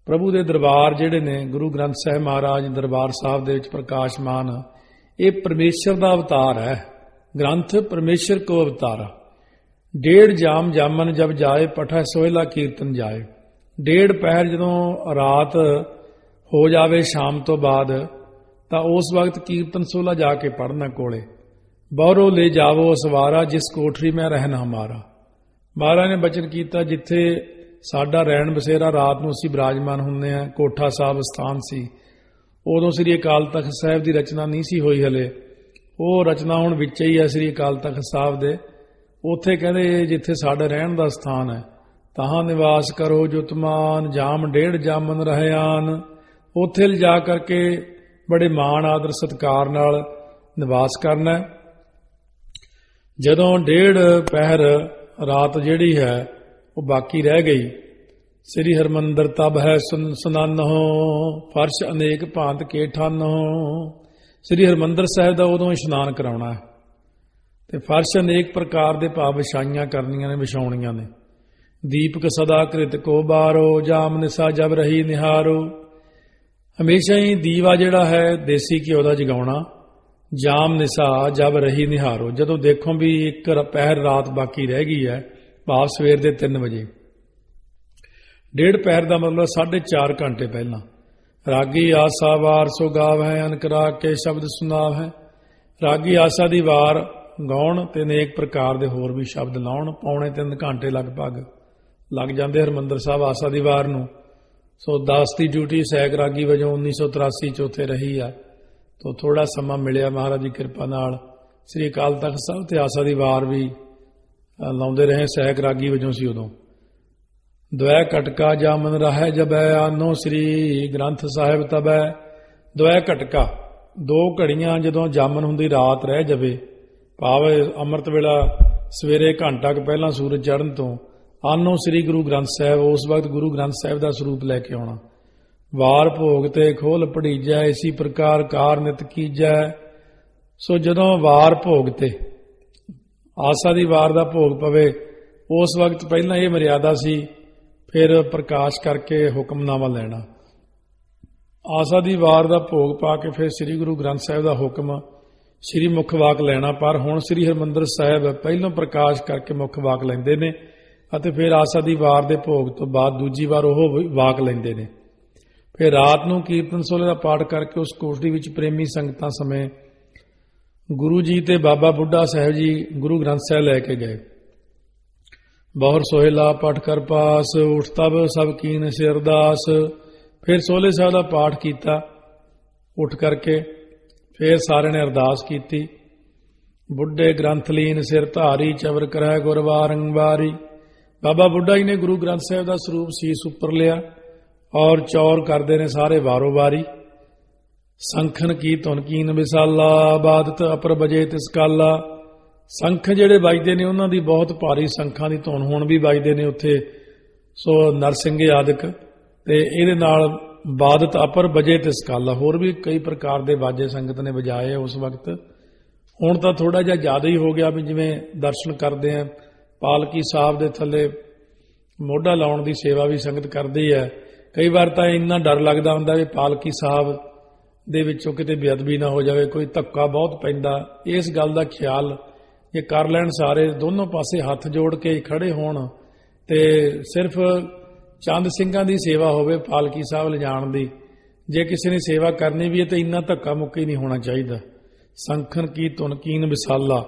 ਪ੍ਰਭੂ ਦੇ ਦਰਬਾਰ ਜਿਹੜੇ ਨੇ, ਗੁਰੂ ਗ੍ਰੰਥ ਸਾਹਿਬ ਮਹਾਰਾਜ ਦਰਬਾਰ ਸਾਹਿਬ ਦੇ ਵਿੱਚ ਪ੍ਰਕਾਸ਼ਮਾਨ, ਇਹ ਪਰਮੇਸ਼ਰ ਦਾ ਅਵਤਾਰ ਹੈ। ਗ੍ਰੰਥ ਪਰਮੇਸ਼ਰ ਕੋ ਅਵਤਾਰਾ। ਡੇਢ ਜਾਮ ਜਾਮਨ ਜਬ ਜਾਏ, ਪਠੈ ਸੋਹਿਲਾ ਕੀਰਤਨ ਜਾਏ। ਡੇਢ ਪਹਿਰ ਜਦੋਂ ਰਾਤ ਹੋ ਜਾਵੇ ਸ਼ਾਮ ਤੋਂ ਬਾਅਦ, ਤਾਂ ਉਸ ਵਕਤ ਕੀਰਤਨ ਸੋਹਿਲਾ ਜਾ ਕੇ ਪੜ੍ਹਨਾ ਕੋਲੇ। ਬਹਰੋ ਲੈ ਜਾਵੋ ਸਵਾਰਾ, ਜਿਸ ਕੋਠਰੀ ਮੈਂ ਰਹਿਣ ਹਮਾਰਾ। ਮਹਾਰਾਜ ਨੇ ਬਚਨ ਕੀਤਾ, ਜਿੱਥੇ ਸਾਡਾ ਰਹਿਣ ਬਸੇਰਾ ਰਾਤ ਨੂੰ ਅਸੀਂ ਬਿਰਾਜਮਾਨ ਹੁੰਦੇ ਹਾਂ, ਕੋਠਾ ਸਾਹਿਬ ਸਥਾਨ ਸੀ। ਉਦੋਂ ਸ੍ਰੀ ਅਕਾਲ ਤਖਤ ਸਾਹਿਬ ਦੀ ਰਚਨਾ ਨਹੀਂ ਸੀ ਹੋਈ ਹਲੇ, ਉਹ ਰਚਨਾ ਹੁਣ ਵਿੱਚ ਹੀ ਹੈ ਸ੍ਰੀ ਅਕਾਲ ਤਖਤ ਸਾਹਿਬ ਦੇ। ਉੱਥੇ ਕਹਿੰਦੇ ਜਿੱਥੇ ਸਾਡਾ ਰਹਿਣ ਦਾ ਸਥਾਨ ਹੈ, ਤਹਾਂ ਨਿਵਾਸ ਕਰੋ ਜੁਤਮਾਨ, ਜਾਮ ਡੇਢ ਜਾਮਨ ਰਹਿਆਨ। ਉੱਥੇ ਲਿਜਾ ਕਰਕੇ ਬੜੇ ਮਾਣ ਆਦਰ ਸਤਿਕਾਰ ਨਾਲ ਨਿਵਾਸ ਕਰਨਾ। ਜਦੋਂ ਡੇਢ ਪਹਿਰ ਰਾਤ ਜਿਹੜੀ ਹੈ ਉਹ ਬਾਕੀ ਰਹਿ ਗਈ, ਸ੍ਰੀ ਹਰਿਮੰਦਰ ਤਬ ਹੈ ਸੁਨਾਨਹੁ, ਫਰਸ਼ ਅਨੇਕ ਭਾਂਤ ਕੇ ਠਾਨਹੁ। ਸ੍ਰੀ ਹਰਿਮੰਦਰ ਸਾਹਿਬ ਦਾ ਉਦੋਂ ਇਸ਼ਨਾਨ ਕਰਾਉਣਾ ਹੈ, ਤੇ ਫਰਸ਼ ਅਨੇਕ ਪ੍ਰਕਾਰ ਦੇ ਭਾਵ ਵਿਛਾਈਆਂ ਕਰਨੀਆਂ ਨੇ, ਵਿਛਾਉਣੀਆਂ ਨੇ। ਦੀਪਕ ਸਦਾ ਕ੍ਰਿਤ ਕੋ ਬਾਰੋ, ਜਾਮ ਨਿਸਾ ਜਬ ਰਹੀ ਨਿਹਾਰੋ। ਹਮੇਸ਼ਾ ਹੀ ਦੀਵਾ ਜਿਹੜਾ ਹੈ ਦੇਸੀ ਘਿਓ ਦਾ ਜਗਾਉਣਾ। ਜਾਮ ਨਿਸਾ ਜਬ ਰਹੀ ਨਿਹਾਰੋ, ਜਦੋਂ ਦੇਖੋ ਵੀ ਇੱਕ ਪਹਿਰ ਰਾਤ ਬਾਕੀ ਰਹਿ ਗਈ ਹੈ, ਭਾਵ ਸਵੇਰ ਦੇ 3 ਵਜੇ। ਡੇਢ ਪਹਿਰ ਦਾ ਮਤਲਬ 4.5 ਘੰਟੇ ਪਹਿਲਾਂ। ਰਾਗੀ ਆਸਾ ਵਾਰ ਸੋ ਗਾਵ ਹੈ, ਅਨਕ ਰਾਗ ਕੇ ਸ਼ਬਦ ਸੁਨਾਵ ਹੈ। ਰਾਗੀ ਆਸਾ ਦੀ ਵਾਰ ਗਾਉਣ ਤੇ ਅਨੇਕ ਪ੍ਰਕਾਰ ਦੇ ਹੋਰ ਵੀ ਸ਼ਬਦ ਲਾਉਣ। 2.25 ਘੰਟੇ ਲਗਭਗ ਲੱਗ ਜਾਂਦੇ ਹਰਿਮੰਦਰ ਸਾਹਿਬ ਆਸਾ ਦੀ ਵਾਰ ਨੂੰ। ਸੋ 10 ਦੀ ਡਿਊਟੀ ਸਹਿਕ ਰਾਗੀ ਵਜੋਂ 1983 ਚ ਉੱਥੇ ਰਹੀ ਆ। ਤੋ ਥੋੜਾ ਸਮਾਂ ਮਿਲਿਆ ਮਹਾਰਾਜ ਦੀ ਕਿਰਪਾ ਨਾਲ, ਸ੍ਰੀ ਅਕਾਲ ਤਖਤ ਸਾਹਿਬ ਤੇ ਆਸਾ ਦੀ ਵਾਰ ਵੀ ਲਾਉਂਦੇ ਰਹੇ। ਸਹਿਕ ਰਾਗੀ ਵਜੋਂ ਸੀ ਉਦੋਂ। ਦੁਐ ਕਟਕਾ ਜਾਮਨ ਰਹਿ ਜਬੈ, ਆਨੋ ਸ੍ਰੀ ਗ੍ਰੰਥ ਸਾਹਿਬ ਤਬੈ। ਦੁਐ ਕਟਕਾ, 2 ਘੜੀਆਂ ਜਦੋਂ ਜਾਮਨ ਹੁੰਦੀ ਰਾਤ ਰਹਿ ਜਾਵੇ, ਭਾਵ ਅੰਮ੍ਰਿਤ ਵੇਲਾ ਸਵੇਰੇ ਘੰਟਾ ਕੁ ਪਹਿਲਾਂ ਸੂਰਜ ਚੜ੍ਹਨ ਤੋਂ, ਆਨੋ ਸ੍ਰੀ ਗੁਰੂ ਗ੍ਰੰਥ ਸਾਹਿਬ, ਉਸ ਵਕਤ ਗੁਰੂ ਗ੍ਰੰਥ ਸਾਹਿਬ ਦਾ ਸਰੂਪ ਲੈ ਕੇ ਆਉਣਾ। ਵਾਰ ਭੋਗ ਤੇ ਖੋਲ ਪੜੀਜੈ, ਇਸੀ ਪ੍ਰਕਾਰ ਕਾਰ ਨਿਤ ਕੀਜੈ। ਸੋ ਜਦੋਂ ਵਾਰ ਭੋਗ ਤੇ ਆਸਾ ਦੀ ਵਾਰ ਦਾ ਭੋਗ ਪਵੇ, ਉਸ ਵਕਤ ਪਹਿਲਾਂ ਇਹ ਮਰਿਆਦਾ ਸੀ, ਫਿਰ ਪ੍ਰਕਾਸ਼ ਕਰਕੇ ਹੁਕਮਨਾਮਾ ਲੈਣਾ। ਆਸਾ ਦੀ ਵਾਰ ਦਾ ਭੋਗ ਪਾ ਕੇ ਫਿਰ ਸ੍ਰੀ ਗੁਰੂ ਗ੍ਰੰਥ ਸਾਹਿਬ ਦਾ ਹੁਕਮ, ਸ੍ਰੀ ਮੁਖ ਵਾਕ ਲੈਣਾ। ਪਰ ਹੁਣ ਸ੍ਰੀ ਹਰਿਮੰਦਰ ਸਾਹਿਬ ਪਹਿਲਾਂ ਪ੍ਰਕਾਸ਼ ਕਰਕੇ ਮੁੱਖ ਵਾਕ ਲੈਂਦੇ ਨੇ, ਅਤੇ ਫਿਰ ਆਸਾ ਦੀ ਵਾਰ ਦੇ ਭੋਗ ਤੋਂ ਬਾਅਦ ਦੂਜੀ ਵਾਰ ਉਹ ਵਾਕ ਲੈਂਦੇ ਨੇ। ਫਿਰ ਰਾਤ ਨੂੰ ਕੀਰਤਨ ਸੋਹਲੇ ਦਾ ਪਾਠ ਕਰਕੇ ਉਸ ਕੋਠੜੀ ਵਿੱਚ ਪ੍ਰੇਮੀ ਸੰਗਤਾਂ ਸਮੇਂ ਗੁਰੂ ਜੀ ਤੇ ਬਾਬਾ ਬੁੱਢਾ ਸਾਹਿਬ ਜੀ ਗੁਰੂ ਗ੍ਰੰਥ ਸਾਹਿਬ ਲੈ ਕੇ ਗਏ। ਬਹੁਰ ਸੋਹਿਲਾ ਪਠ ਕਰ ਪਾਸ, ਉਠ ਤਬ ਸਭ ਕੀਨ ਸਿਰ ਅਰਦਾਸ। ਫਿਰ ਸੋਹਲੇ ਸਾਹਿਬ ਦਾ ਪਾਠ ਕੀਤਾ ਉੱਠ ਕਰਕੇ, ਫਿਰ ਸਾਰਿਆਂ ਨੇ ਅਰਦਾਸ ਕੀਤੀ। ਬੁੱਢੇ ਗ੍ਰੰਥ ਲੀਨ ਸਿਰ ਧਾਰੀ, ਚਵਰ ਕਰੈ ਗੁਰਵਾਰੰਗ ਵਾਰੀ। ਬਾਬਾ ਬੁੱਢਾ ਜੀ ਨੇ ਗੁਰੂ ਗ੍ਰੰਥ ਸਾਹਿਬ ਦਾ ਸਰੂਪ ਸੀਸ ਉੱਪਰ ਲਿਆ, ਔਰ ਚੌਰ ਕਰਦੇ ਨੇ ਸਾਰੇ ਵਾਰੋ ਵਾਰੀ। ਸੰਖਨ ਕੀ ਧੁਨ ਕੀਨ ਵਿਸਾਲਾ, ਬਾਦਤ ਅਪਰ ਬਜੇ ਤਿਸ ਕਾਲਾ। ਸੰਖ ਜਿਹੜੇ ਵੱਜਦੇ ਨੇ ਉਹਨਾਂ ਦੀ ਬਹੁਤ ਭਾਰੀ ਸੰਖਾਂ ਦੀ ਧੁਨ ਹੁਣ ਵੀ ਵੱਜਦੇ ਨੇ ਉੱਥੇ, ਸੋ ਨਰਸਿੰਘ ਆਦਿਕ, ਤੇ ਇਹਦੇ ਨਾਲ ਬਾਦਤ ਅਪਰ ਬਜੇ ਤਿਸ ਕਾਲਾ। ਹੋਰ ਵੀ ਕਈ ਪ੍ਰਕਾਰ ਦੇ ਬਾਜੇ ਸੰਗਤ ਨੇ ਵਜਾਏ ਉਸ ਵਕਤ। ਹੁਣ ਤਾਂ ਥੋੜਾ ਜਿਹਾ ਜ਼ਿਆਦਾ ਹੀ ਹੋ ਗਿਆ, ਵੀ ਜਿਵੇਂ ਦਰਸ਼ਨ ਕਰਦੇ ਆ ਪਾਲਕੀ ਸਾਹਿਬ ਦੇ ਥੱਲੇ ਮੋਢਾ ਲਾਉਣ ਦੀ ਸੇਵਾ ਵੀ ਸੰਗਤ ਕਰਦੀ ਹੈ। ਕਈ ਵਾਰ ਤਾਂ ਇੰਨਾ ਡਰ ਲੱਗਦਾ ਹੁੰਦਾ ਵੀ ਪਾਲਕੀ ਸਾਹਿਬ ਦੇ ਵਿੱਚੋਂ ਕਿਤੇ ਬੇਅਦਬੀ ਨਾ ਹੋ ਜਾਵੇ, ਕੋਈ ਧੱਕਾ ਬਹੁਤ ਪੈਂਦਾ। ਇਸ ਗੱਲ ਦਾ ਖਿਆਲ ਜੇ ਕਰ ਲੈਣ ਸਾਰੇ, ਦੋਨੋਂ ਪਾਸੇ ਹੱਥ ਜੋੜ ਕੇ ਖੜੇ ਹੋਣ, ਤੇ ਸਿਰਫ ਚੰਦ ਸਿੰਘਾਂ ਦੀ ਸੇਵਾ ਹੋਵੇ ਪਾਲਕੀ ਸਾਹਿਬ ਲਿਜਾਣ ਦੀ। ਜੇ ਕਿਸੇ ਨੇ ਸੇਵਾ ਕਰਨੀ ਵੀ ਹੈ ਤਾਂ ਇੰਨਾ ਧੱਕਾ ਮੁੱਕੀ ਨਹੀਂ ਹੋਣਾ ਚਾਹੀਦਾ। ਸੰਖਨ ਕੀ ਧੁਨ ਕੀਨ ਵਿਸਾਲਾ,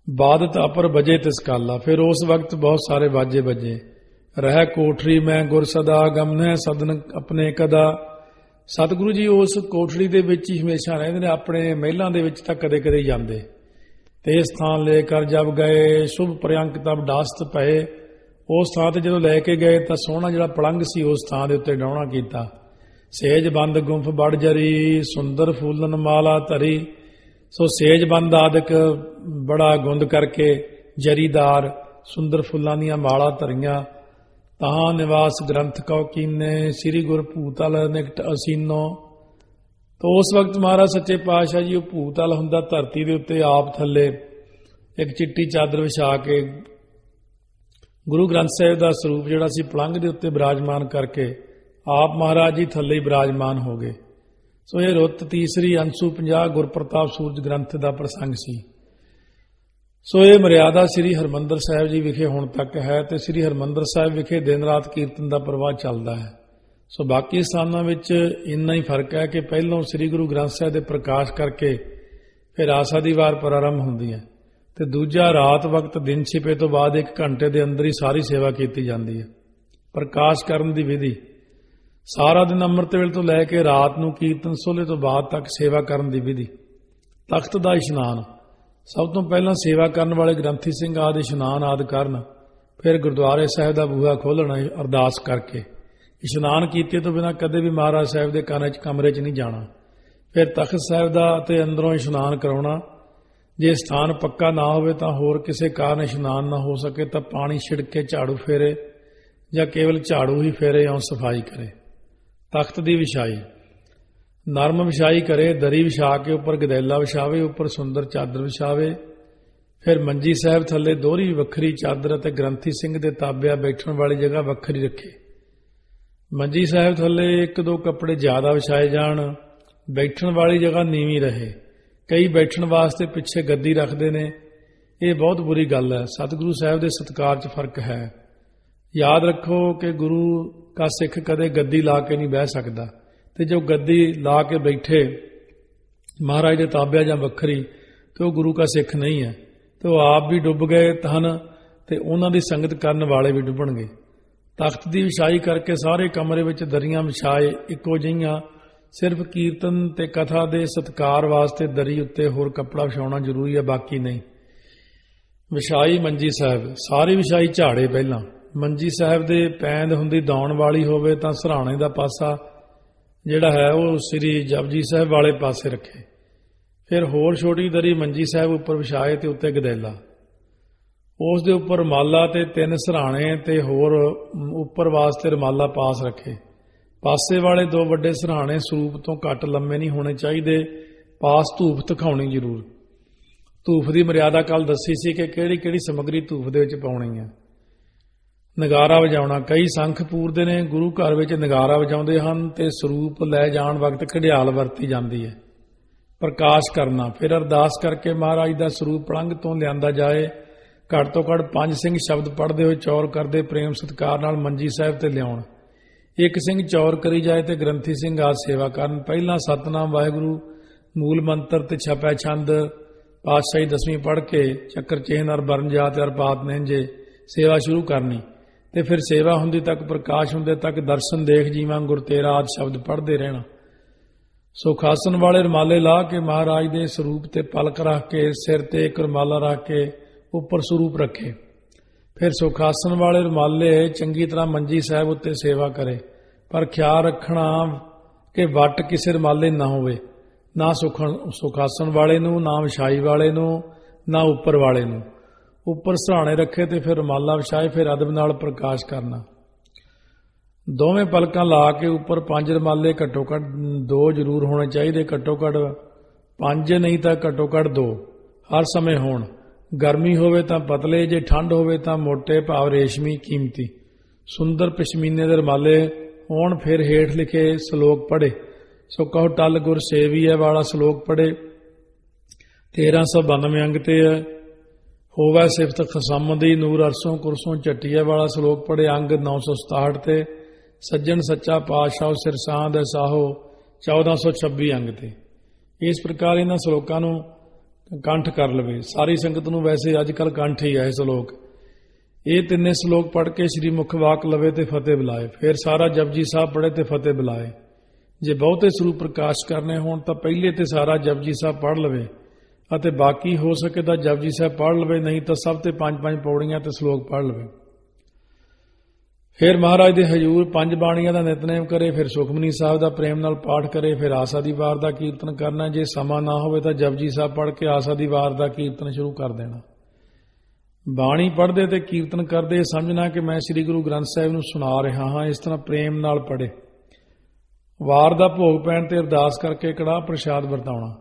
ਬਾਦਤ ਅਪਰ ਬਜੇ ਤਿਸ ਕਾਲਾ। ਫਿਰ ਉਸ ਵਕਤ ਬਹੁਤ ਸਾਰੇ ਵਾਜੇ ਵੱਜੇ। ਰਹਿ ਕੋਠਰੀ ਮੈਂ ਗੁਰ ਸਦਾ ਗਮਨੈ ਸਦਨ ਆਪਣੇ ਕਦਾ। ਸਤਿਗੁਰੂ ਜੀ ਉਸ ਕੋਠੜੀ ਦੇ ਵਿੱਚ ਹੀ ਹਮੇਸ਼ਾ ਰਹਿੰਦੇ ਨੇ, ਆਪਣੇ ਮਹਿਲਾਂ ਦੇ ਵਿੱਚ ਤਾਂ ਕਦੇ ਕਦੇ ਜਾਂਦੇ। ਤੇ ਸਥਾਨ ਲੈ ਕਰ ਜਬ ਗਏ ਸ਼ੁਭ ਪ੍ਰਿਅੰਕ ਤਬ ਡਾਸਤ ਪਏ। ਉਸ ਥਾਂ ਤੇ ਜਦੋਂ ਲੈ ਕੇ ਗਏ ਤਾਂ ਸੋਹਣਾ ਜਿਹੜਾ ਪਲੰਗ ਸੀ ਉਸ ਥਾਂ ਦੇ ਉੱਤੇ ਡਾਉਣਾ ਕੀਤਾ। ਸੇਜ ਬੰਦ ਗੁੰਫ ਬੜ ਜਰੀ ਸੁੰਦਰ ਫੂਲਨ ਮਾਲਾ ਧਰੀ। ਸੋ ਸੇਜ ਬੰਦ ਆਦਿਕ ਬੜਾ ਗੁੰਦ ਕਰਕੇ ਜਰੀਦਾਰ ਸੁੰਦਰ ਫੁੱਲਾਂ ਦੀਆਂ ਮਾਲਾ ਧਰੀਆਂ। ਤਾਂ ਨਿਵਾਸ ਗ੍ਰੰਥ ਕਉ ਕੀਨੇ ਸ੍ਰੀ ਗੁਰ ਭੂਤਲ ਨਿਕਟ ਅਸੀਨੋ। ਤਾਂ ਉਸ ਵਕਤ ਮਹਾਰਾਜ ਸੱਚੇ ਪਾਤਸ਼ਾਹ ਜੀ ਉਹ ਭੂਤਲ ਹੁੰਦਾ ਧਰਤੀ ਦੇ ਉੱਤੇ ਆਪ ਥੱਲੇ ਇੱਕ ਚਿੱਟੀ ਚਾਦਰ ਵਿਛਾ ਕੇ ਗੁਰੂ ਗ੍ਰੰਥ ਸਾਹਿਬ ਦਾ ਸਰੂਪ ਜਿਹੜਾ ਸੀ ਪਲੰਘ ਦੇ ਉੱਤੇ ਬਿਰਾਜਮਾਨ ਕਰਕੇ ਆਪ ਮਹਾਰਾਜ ਜੀ ਥੱਲੇ ਹੀ ਬਿਰਾਜਮਾਨ ਹੋ ਗਏ। ਸੋ ਇਹ ਰੁੱਤ ਤੀਸਰੀ ਅੰਸੂ 50 ਗੁਰਪ੍ਰਤਾਪ ਸੂਰਜ ਗ੍ਰੰਥ ਦਾ ਪ੍ਰਸੰਗ ਸੀ। ਸੋ ਇਹ ਮਰਿਆਦਾ ਸ੍ਰੀ ਹਰਿਮੰਦਰ ਸਾਹਿਬ ਜੀ ਵਿਖੇ ਹੁਣ ਤੱਕ ਹੈ ਤੇ ਸ੍ਰੀ ਹਰਿਮੰਦਰ ਸਾਹਿਬ ਵਿਖੇ ਦਿਨ ਰਾਤ ਕੀਰਤਨ ਦਾ ਪ੍ਰਵਾਹ ਚੱਲਦਾ ਹੈ। ਸੋ ਬਾਕੀ ਸਥਾਨਾਂ ਵਿੱਚ ਇੰਨਾ ਹੀ ਫਰਕ ਹੈ ਕਿ ਪਹਿਲੋਂ ਸ੍ਰੀ ਗੁਰੂ ਗ੍ਰੰਥ ਸਾਹਿਬ ਦੇ ਪ੍ਰਕਾਸ਼ ਕਰਕੇ ਫਿਰ ਆਸਾ ਦੀ ਵਾਰ ਪ੍ਰਾਰੰਭ ਹੁੰਦੀ ਹੈ ਤੇ ਦੂਜਾ ਰਾਤ ਵਕਤ ਦਿਨ ਛਿਪੇ ਤੋਂ ਬਾਅਦ 1 ਘੰਟੇ ਦੇ ਅੰਦਰ ਹੀ ਸਾਰੀ ਸੇਵਾ ਕੀਤੀ ਜਾਂਦੀ ਹੈ। ਪ੍ਰਕਾਸ਼ ਕਰਨ ਦੀ ਵਿਧੀ ਸਾਰਾ ਦਿਨ ਅੰਮ੍ਰਿਤ ਵੇਲੇ ਤੋਂ ਲੈ ਕੇ ਰਾਤ ਨੂੰ ਕੀਰਤਨ ਸੋਹਲੇ ਤੋਂ ਬਾਅਦ ਤੱਕ ਸੇਵਾ ਕਰਨ ਦੀ ਵਿਧੀ। ਤਖਤ ਦਾ ਇਸ਼ਨਾਨ ਸਭ ਤੋਂ ਪਹਿਲਾਂ ਸੇਵਾ ਕਰਨ ਵਾਲੇ ਗ੍ਰੰਥੀ ਸਿੰਘ ਆਦਿ ਇਸ਼ਨਾਨ ਆਦਿ ਕਰਨ, ਫਿਰ ਗੁਰਦੁਆਰੇ ਸਾਹਿਬ ਦਾ ਬੂਹਾ ਖੋਲ੍ਹਣਾ ਅਰਦਾਸ ਕਰਕੇ। ਇਸ਼ਨਾਨ ਕੀਤੇ ਤੋਂ ਬਿਨਾਂ ਕਦੇ ਵੀ ਮਹਾਰਾਜ ਸਾਹਿਬ ਦੇ ਕਮਰੇ 'ਚ ਨਹੀਂ ਜਾਣਾ। ਫਿਰ ਤਖਤ ਸਾਹਿਬ ਦਾ ਅਤੇ ਅੰਦਰੋਂ ਇਸ਼ਨਾਨ ਕਰਾਉਣਾ। ਜੇ ਸਥਾਨ ਪੱਕਾ ਨਾ ਹੋਵੇ ਤਾਂ ਹੋਰ ਕਿਸੇ ਕਾਰਨ ਇਸ਼ਨਾਨ ਨਾ ਹੋ ਸਕੇ ਤਾਂ ਪਾਣੀ ਛਿੜਕ ਕੇ ਝਾੜੂ ਫੇਰੇ ਜਾਂ ਕੇਵਲ ਝਾੜੂ ਹੀ ਫੇਰੇ ਜਾਂ ਸਫਾਈ ਕਰੇ। ਤਖਤ ਦੀ ਵਿਛਾਈ ਨਰਮ ਵਿਛਾਈ ਕਰੇ, ਦਰੀ ਵਿਛਾ ਕੇ ਉੱਪਰ ਗਦੈਲਾ ਵਿਛਾਵੇ, ਉੱਪਰ ਸੁੰਦਰ ਚਾਦਰ ਵਿਛਾਵੇ। ਫਿਰ ਮੰਜੀ ਸਾਹਿਬ ਥੱਲੇ ਦੋਹਰੀ ਵੱਖਰੀ ਚਾਦਰ ਅਤੇ ਗ੍ਰੰਥੀ ਸਿੰਘ ਦੇ ਤਾਬਿਆ ਬੈਠਣ ਵਾਲੀ ਜਗ੍ਹਾ ਵੱਖਰੀ ਰੱਖੇ। ਮੰਜੀ ਸਾਹਿਬ ਥੱਲੇ 1-2 ਕੱਪੜੇ ਜ਼ਿਆਦਾ ਵਿਛਾਏ ਜਾਣ। ਬੈਠਣ ਵਾਲੀ ਜਗ੍ਹਾ ਨੀਵੀਂ ਰਹੇ। ਕਈ ਬੈਠਣ ਵਾਸਤੇ ਪਿੱਛੇ ਗੱਦੀ ਰੱਖਦੇ ਨੇ, ਇਹ ਬਹੁਤ ਬੁਰੀ ਗੱਲ ਹੈ। ਸਤਿਗੁਰੂ ਸਾਹਿਬ ਦੇ ਸਤਿਕਾਰ 'ਚ ਫਰਕ ਹੈ। ਯਾਦ ਰੱਖੋ ਕਿ ਗੁਰੂ ਕਾ ਸਿੱਖ ਕਦੇ ਗੱਦੀ ਲਾ ਕੇ ਨਹੀਂ ਬਹਿ ਸਕਦਾ ਤੇ ਜੋ ਗੱਦੀ ਲਾ ਕੇ ਬੈਠੇ ਮਹਾਰਾਜ ਦੇ ਤਾਬਿਆ ਜਾਂ ਵੱਖਰੀ ਤੇ ਉਹ ਗੁਰੂ ਕਾ ਸਿੱਖ ਨਹੀਂ ਹੈ ਤੇ ਉਹ ਆਪ ਵੀ ਡੁੱਬ ਗਏ ਹਨ ਤੇ ਉਹਨਾਂ ਦੀ ਸੰਗਤ ਕਰਨ ਵਾਲੇ ਵੀ ਡੁੱਬਣਗੇ। ਤਖਤ ਦੀ ਵਿਛਾਈ ਕਰਕੇ ਸਾਰੇ ਕਮਰੇ ਵਿੱਚ ਦਰੀਆਂ ਵਿਛਾਏ ਇੱਕੋ ਜਿਹੀਆਂ। ਸਿਰਫ ਕੀਰਤਨ ਤੇ ਕਥਾ ਦੇ ਸਤਿਕਾਰ ਵਾਸਤੇ ਦਰੀ ਉੱਤੇ ਹੋਰ ਕੱਪੜਾ ਵਿਛਾਉਣਾ ਜ਼ਰੂਰੀ ਹੈ, ਬਾਕੀ ਨਹੀਂ। ਵਿਛਾਈ ਮੰਜੀ ਸਾਹਿਬ ਸਾਰੀ ਵਿਛਾਈ ਝਾੜੇ ਪਹਿਲਾਂ। ਮੰਜੀ ਸਾਹਿਬ ਦੇ ਪੈਂਦ ਹੁੰਦੀ ਦੌਣ ਵਾਲੀ ਹੋਵੇ ਤਾਂ ਸਿਰਹਾਣੇ ਦਾ ਪਾਸਾ ਜਿਹੜਾ ਹੈ ਉਹ ਸ੍ਰੀ ਜਪਜੀ ਸਾਹਿਬ ਵਾਲੇ ਪਾਸੇ ਰੱਖੇ। ਫਿਰ ਹੋਰ ਛੋਟੀ ਦਰੀ ਮੰਜੀ ਸਾਹਿਬ ਉੱਪਰ ਵਿਛਾਏ ਤੇ ਉੱਤੇ ਗਦੈਲਾ, ਉਸ ਦੇ ਉੱਪਰ ਰੁਮਾਲਾ ਤੇ 3 ਸਿਰਹਾਣੇ ਤੇ ਹੋਰ ਉੱਪਰ ਵਾਸਤੇ ਰੁਮਾਲਾ ਪਾਸ ਰੱਖੇ। ਪਾਸੇ ਵਾਲੇ 2 ਵੱਡੇ ਸਿਰਹਾਣੇ ਸਰੂਪ ਤੋਂ ਘੱਟ ਲੰਮੇ ਨਹੀਂ ਹੋਣੇ ਚਾਹੀਦੇ। ਪਾਸ ਧੂਫ ਦਿਖਾਉਣੀ ਜ਼ਰੂਰ। ਧੂਫ ਦੀ ਮਰਿਆਦਾ ਕੱਲ ਦੱਸੀ ਸੀ ਕਿ ਕਿਹੜੀ ਕਿਹੜੀ ਸਮੱਗਰੀ ਧੂਫ ਦੇ ਵਿੱਚ ਪਾਉਣੀ ਹੈ। ਨਗਾਰਾ ਵਜਾਉਣਾ ਕਈ ਸੰਖ ਪੂਰਦੇ ਨੇ, ਗੁਰੂ ਘਰ ਵਿੱਚ ਨਗਾਰਾ ਵਜਾਉਂਦੇ ਹਨ ਤੇ ਸਰੂਪ ਲੈ ਜਾਣ ਵਕਤ ਘੜਿਆਲ ਵਰਤੀ ਜਾਂਦੀ ਹੈ। ਪ੍ਰਕਾਸ਼ ਕਰਨਾ ਫਿਰ ਅਰਦਾਸ ਕਰਕੇ ਮਹਾਰਾਜ ਦਾ ਸਰੂਪ ਪਲੰਘ ਤੋਂ ਲਿਆਂਦਾ ਜਾਏ। ਘੱਟ ਤੋਂ ਘੱਟ 5 ਸਿੰਘ ਸ਼ਬਦ ਪੜ੍ਹਦੇ ਹੋਏ ਚੌਰ ਕਰਦੇ ਪ੍ਰੇਮ ਸਤਿਕਾਰ ਨਾਲ ਮੰਜੀ ਸਾਹਿਬ ਤੇ ਲਿਆਉਣ। 1 ਸਿੰਘ ਚੌਰ ਕਰੀ ਜਾਏ ਤੇ ਗ੍ਰੰਥੀ ਸਿੰਘ ਆਦਿ ਸੇਵਾ ਕਰਨ। ਪਹਿਲਾਂ ਸਤਨਾਮ ਵਾਹਿਗੁਰੂ ਮੂਲ ਮੰਤਰ ਤੇ ਛਪੈ ਛੰਦ ਪਾਤਸ਼ਾਹੀ 10ਵੀਂ ਪੜ੍ਹ ਕੇ ਚੱਕਰ ਚੇਨ ਅਰ ਬਰਨ ਜਾਤ ਅਰ ਪਾਤ ਨਹਿੰਜੇ ਸੇਵਾ ਸ਼ੁਰੂ ਕਰਨੀ ਤੇ ਫਿਰ ਸੇਵਾ ਹੁੰਦੀ ਤੱਕ ਪ੍ਰਕਾਸ਼ ਹੁੰਦੇ ਤੱਕ ਦਰਸ਼ਨ ਦੇਖ ਜੀਵਾਂ ਗੁਰ ਤੇਰਾ ਆਦਿ ਸ਼ਬਦ ਪੜ੍ਹਦੇ ਰਹਿਣਾ। ਸੁਖਾਸਨ ਵਾਲੇ ਰੁਮਾਲੇ ਲਾ ਕੇ ਮਹਾਰਾਜ ਦੇ ਸਰੂਪ ਤੇ ਪਲਕ ਰੱਖ ਕੇ ਸਿਰ ਤੇ ਇੱਕ ਰੁਮਾਲਾ ਰੱਖ ਕੇ ਉੱਪਰ ਸਰੂਪ ਰੱਖੇ। ਫਿਰ ਸੁਖਾਸਨ ਵਾਲੇ ਰੁਮਾਲੇ ਚੰਗੀ ਤਰ੍ਹਾਂ ਮੰਜੀ ਸਾਹਿਬ ਉੱਤੇ ਸੇਵਾ ਕਰੇ, ਪਰ ਖਿਆਲ ਰੱਖਣਾ ਕਿ ਵੱਟ ਕਿਸੇ ਰੁਮਾਲੇ ਨਾ ਹੋਵੇ, ਨਾ ਸੁਖਾਸਨ ਵਾਲੇ ਨੂੰ, ਨਾ ਵਿਛਾਈ ਵਾਲੇ ਨੂੰ, ਨਾ ਉੱਪਰ ਵਾਲੇ ਨੂੰ। ਉੱਪਰ ਸਿਰਹਾਣੇ ਰੱਖੇ ਤੇ ਫਿਰ ਰੁਮਾਲਾ ਵਿਛਾਏ। ਫਿਰ ਅਦਬ ਨਾਲ ਪ੍ਰਕਾਸ਼ ਕਰਨਾ। ਦੋਵੇਂ ਪਲਕਾਂ ਲਾ ਕੇ ਉੱਪਰ 5 ਰੁਮਾਲੇ ਘੱਟੋ ਘੱਟ 2 ਜ਼ਰੂਰ ਹੋਣੇ ਚਾਹੀਦੇ। ਘੱਟੋ ਘੱਟ 5 ਨਹੀਂ ਤਾਂ ਘੱਟੋ ਘੱਟ 2 ਹਰ ਸਮੇਂ ਹੋਣ। ਗਰਮੀ ਹੋਵੇ ਤਾਂ ਪਤਲੇ, ਜੇ ਠੰਡ ਹੋਵੇ ਤਾਂ ਮੋਟੇ ਭਾਵ ਰੇਸ਼ਮੀ ਕੀਮਤੀ ਸੁੰਦਰ ਪਸ਼ਮੀਨੇ ਦੇ ਰੁਮਾਲੇ ਹੋਣ। ਫਿਰ ਹੇਠ ਲਿਖੇ ਸ਼ਲੋਕ ਪੜ੍ਹੇ। ਸੋ ਕਹੋ ਟਲ ਗੁਰ ਸੇਵੀਐ ਵਾਲਾ ਸ਼ਲੋਕ ਪੜ੍ਹੇ। 1392 ਅੰਗ ਤੇ ਹੋਵੇ ਸਿਫਤ ਖਸਮ ਦੀ ਨੂਰ ਅਰਸੋਂ ਕੁਰਸੋਂ ਝੱਟੀਏ ਵਾਲਾ ਸ਼ਲੋਕ ਪੜ੍ਹੇ। ਅੰਗ 967 ਤੇ ਸੱਜਣ ਸੱਚਾ ਪਾਤਸ਼ਾਹ ਸਿਰਸਾਂ ਦੇ ਸਾਹੋ 1426 ਅੰਗ ਤੇ। ਇਸ ਪ੍ਰਕਾਰ ਇਹਨਾਂ ਸ਼ਲੋਕਾਂ ਨੂੰ ਕੰਠ ਕਰ ਲਵੇ। ਸਾਰੀ ਸੰਗਤ ਨੂੰ ਵੈਸੇ ਅੱਜ ਕੱਲ੍ਹ ਕੰਠ ਹੀ ਹੈ ਸ਼ਲੋਕ। ਇਹ ਤਿੰਨੇ ਸ਼ਲੋਕ ਪੜ੍ਹ ਕੇ ਸ੍ਰੀ ਮੁਖ ਵਾਕ ਲਵੇ ਤੇ ਫਤਿਹ ਬੁਲਾਏ। ਫਿਰ ਸਾਰਾ ਜਪਜੀ ਸਾਹਿਬ ਪੜ੍ਹੇ ਤੇ ਫਤਿਹ ਬੁਲਾਏ। ਜੇ ਬਹੁਤੇ ਸਰੂਪ ਪ੍ਰਕਾਸ਼ ਕਰਨੇ ਹੋਣ ਤਾਂ ਪਹਿਲੇ ਤੇ ਸਾਰਾ ਜਪਜੀ ਸਾਹਿਬ ਪੜ੍ਹ ਲਵੇ ਅਤੇ ਬਾਕੀ ਹੋ ਸਕੇ ਤਾਂ ਜਪਜੀ ਸਾਹਿਬ ਪੜ੍ਹ ਲਵੇ, ਨਹੀਂ ਤਾਂ ਸਭ ਤੇ 5-5 ਪੌੜੀਆਂ ਤੇ ਸ਼ਲੋਕ ਪੜ੍ਹ ਲਵੇ। ਫਿਰ ਮਹਾਰਾਜ ਦੇ ਹਜ਼ੂਰ 5 ਬਾਣੀਆਂ ਦਾ ਨਿਤਨੇਮ ਕਰੇ, ਫਿਰ ਸੁਖਮਨੀ ਸਾਹਿਬ ਦਾ ਪ੍ਰੇਮ ਨਾਲ ਪਾਠ ਕਰੇ, ਫਿਰ ਆਸਾ ਦੀ ਵਾਰ ਦਾ ਕੀਰਤਨ ਕਰਨਾ। ਜੇ ਸਮਾਂ ਨਾ ਹੋਵੇ ਤਾਂ ਜਪਜੀ ਸਾਹਿਬ ਪੜ੍ਹ ਕੇ ਆਸਾ ਦੀ ਵਾਰ ਦਾ ਕੀਰਤਨ ਸ਼ੁਰੂ ਕਰ ਦੇਣਾ। ਬਾਣੀ ਪੜ੍ਹਦੇ ਤੇ ਕੀਰਤਨ ਕਰਦੇ ਸਮਝਣਾ ਕਿ ਮੈਂ ਸ੍ਰੀ ਗੁਰੂ ਗ੍ਰੰਥ ਸਾਹਿਬ ਨੂੰ ਸੁਣਾ ਰਿਹਾ ਹਾਂ। ਇਸ ਤਰ੍ਹਾਂ ਪ੍ਰੇਮ ਨਾਲ ਪੜ੍ਹੇ। ਵਾਰ ਦਾ ਭੋਗ ਪੈਣ ਤੇ ਅਰਦਾਸ ਕਰਕੇ ਕੜਾਹ ਪ੍ਰਸ਼ਾਦ ਵਰਤਾਉਣਾ।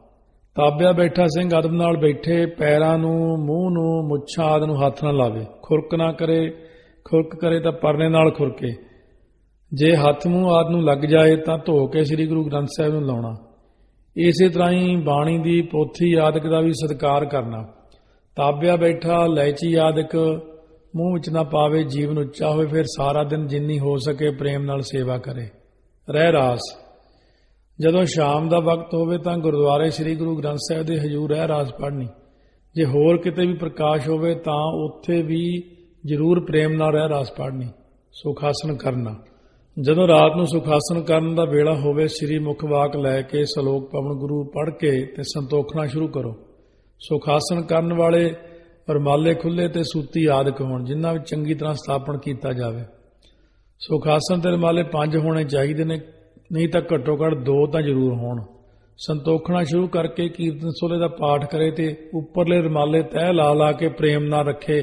ਤਾਬਿਆ ਬੈਠਾ ਸਿੰਘ ਅਦਬ ਨਾਲ ਬੈਠੇ, ਪੈਰਾਂ ਨੂੰ, ਮੂੰਹ ਨੂੰ, ਮੁੱਛਾਂ ਆਦਿ ਨੂੰ ਹੱਥ ਨਾ ਲਾਵੇ। ਖੁਰਕ ਨਾ ਕਰੇ, ਖੁਰਕ ਕਰੇ ਤਾਂ ਪਰਨੇ ਨਾਲ ਖੁਰਕੇ। ਜੇ ਹੱਥ ਮੂੰਹ ਆਦਿ ਨੂੰ ਲੱਗ ਜਾਏ ਤਾਂ ਧੋ ਕੇ ਸ੍ਰੀ ਗੁਰੂ ਗ੍ਰੰਥ ਸਾਹਿਬ ਨੂੰ ਲਾਉਣਾ। ਇਸੇ ਤਰ੍ਹਾਂ ਹੀ ਬਾਣੀ ਦੀ ਪੋਥੀ ਆਦਿਕ ਦਾ ਵੀ ਸਤਿਕਾਰ ਕਰਨਾ। ਤਾਬਿਆ ਬੈਠਾ ਇਲਾਇਚੀ ਆਦਿਕ ਮੂੰਹ ਵਿੱਚ ਨਾ ਪਾਵੇ, ਜੀਵਨ ਉੱਚਾ ਹੋਵੇ। ਫਿਰ ਸਾਰਾ ਦਿਨ ਜਿੰਨੀ ਹੋ ਸਕੇ ਪ੍ਰੇਮ ਨਾਲ ਸੇਵਾ ਕਰੇ। ਰਹਿ ਰਾਸ। ਜਦੋਂ ਸ਼ਾਮ ਦਾ ਵਕਤ ਹੋਵੇ ਤਾਂ ਗੁਰਦੁਆਰੇ ਸ੍ਰੀ ਗੁਰੂ ਗ੍ਰੰਥ ਸਾਹਿਬ ਦੇ ਹਜ਼ੂਰ ਰਹਿ ਰਾਸ ਪੜ੍ਹਨੀ। ਜੇ ਹੋਰ ਕਿਤੇ ਵੀ ਪ੍ਰਕਾਸ਼ ਹੋਵੇ ਤਾਂ ਉੱਥੇ ਵੀ ਜ਼ਰੂਰ ਪ੍ਰੇਮ ਨਾਲ ਰਹਿ ਰਾਸ ਪੜ੍ਹਨੀ। ਸੁਖਾਸਨ ਕਰਨਾ। ਜਦੋਂ ਰਾਤ ਨੂੰ ਸੁਖਾਸਨ ਕਰਨ ਦਾ ਵੇਲਾ ਹੋਵੇ, ਸ੍ਰੀ ਮੁਖ ਵਾਕ ਲੈ ਕੇ ਸ਼ਲੋਕ ਪਵਨ ਗੁਰੂ ਪੜ੍ਹ ਕੇ ਤੇ ਸੰਤੋਖਣਾ ਸ਼ੁਰੂ ਕਰੋ। ਸੁਖਾਸਨ ਕਰਨ ਵਾਲੇ ਰੁਮਾਲੇ ਖੁੱਲੇ ਤੇ ਸੂਤੀ ਆਦਿਕ ਹੋਣ, ਜਿਨ੍ਹਾਂ ਵਿੱਚ ਚੰਗੀ ਤਰ੍ਹਾਂ ਸਥਾਪਨ ਕੀਤਾ ਜਾਵੇ। ਸੁਖਾਸਨ ਤੇ ਰੁਮਾਲੇ 5 ਹੋਣੇ ਚਾਹੀਦੇ ਨੇ, ਨਹੀਂ ਤਾਂ ਘੱਟੋ ਘੱਟ 2 ਤਾਂ ਜ਼ਰੂਰ ਹੋਣ। ਸੰਤੋਖਣਾ ਸ਼ੁਰੂ ਕਰਕੇ ਕੀਰਤਨ ਸੋਲੇ ਦਾ ਪਾਠ ਕਰੇ ਤੇ ਉੱਪਰਲੇ ਰੁਮਾਲੇ ਤਹਿ ਲਾ ਕੇ ਪ੍ਰੇਮ ਨਾਲ ਰੱਖੇ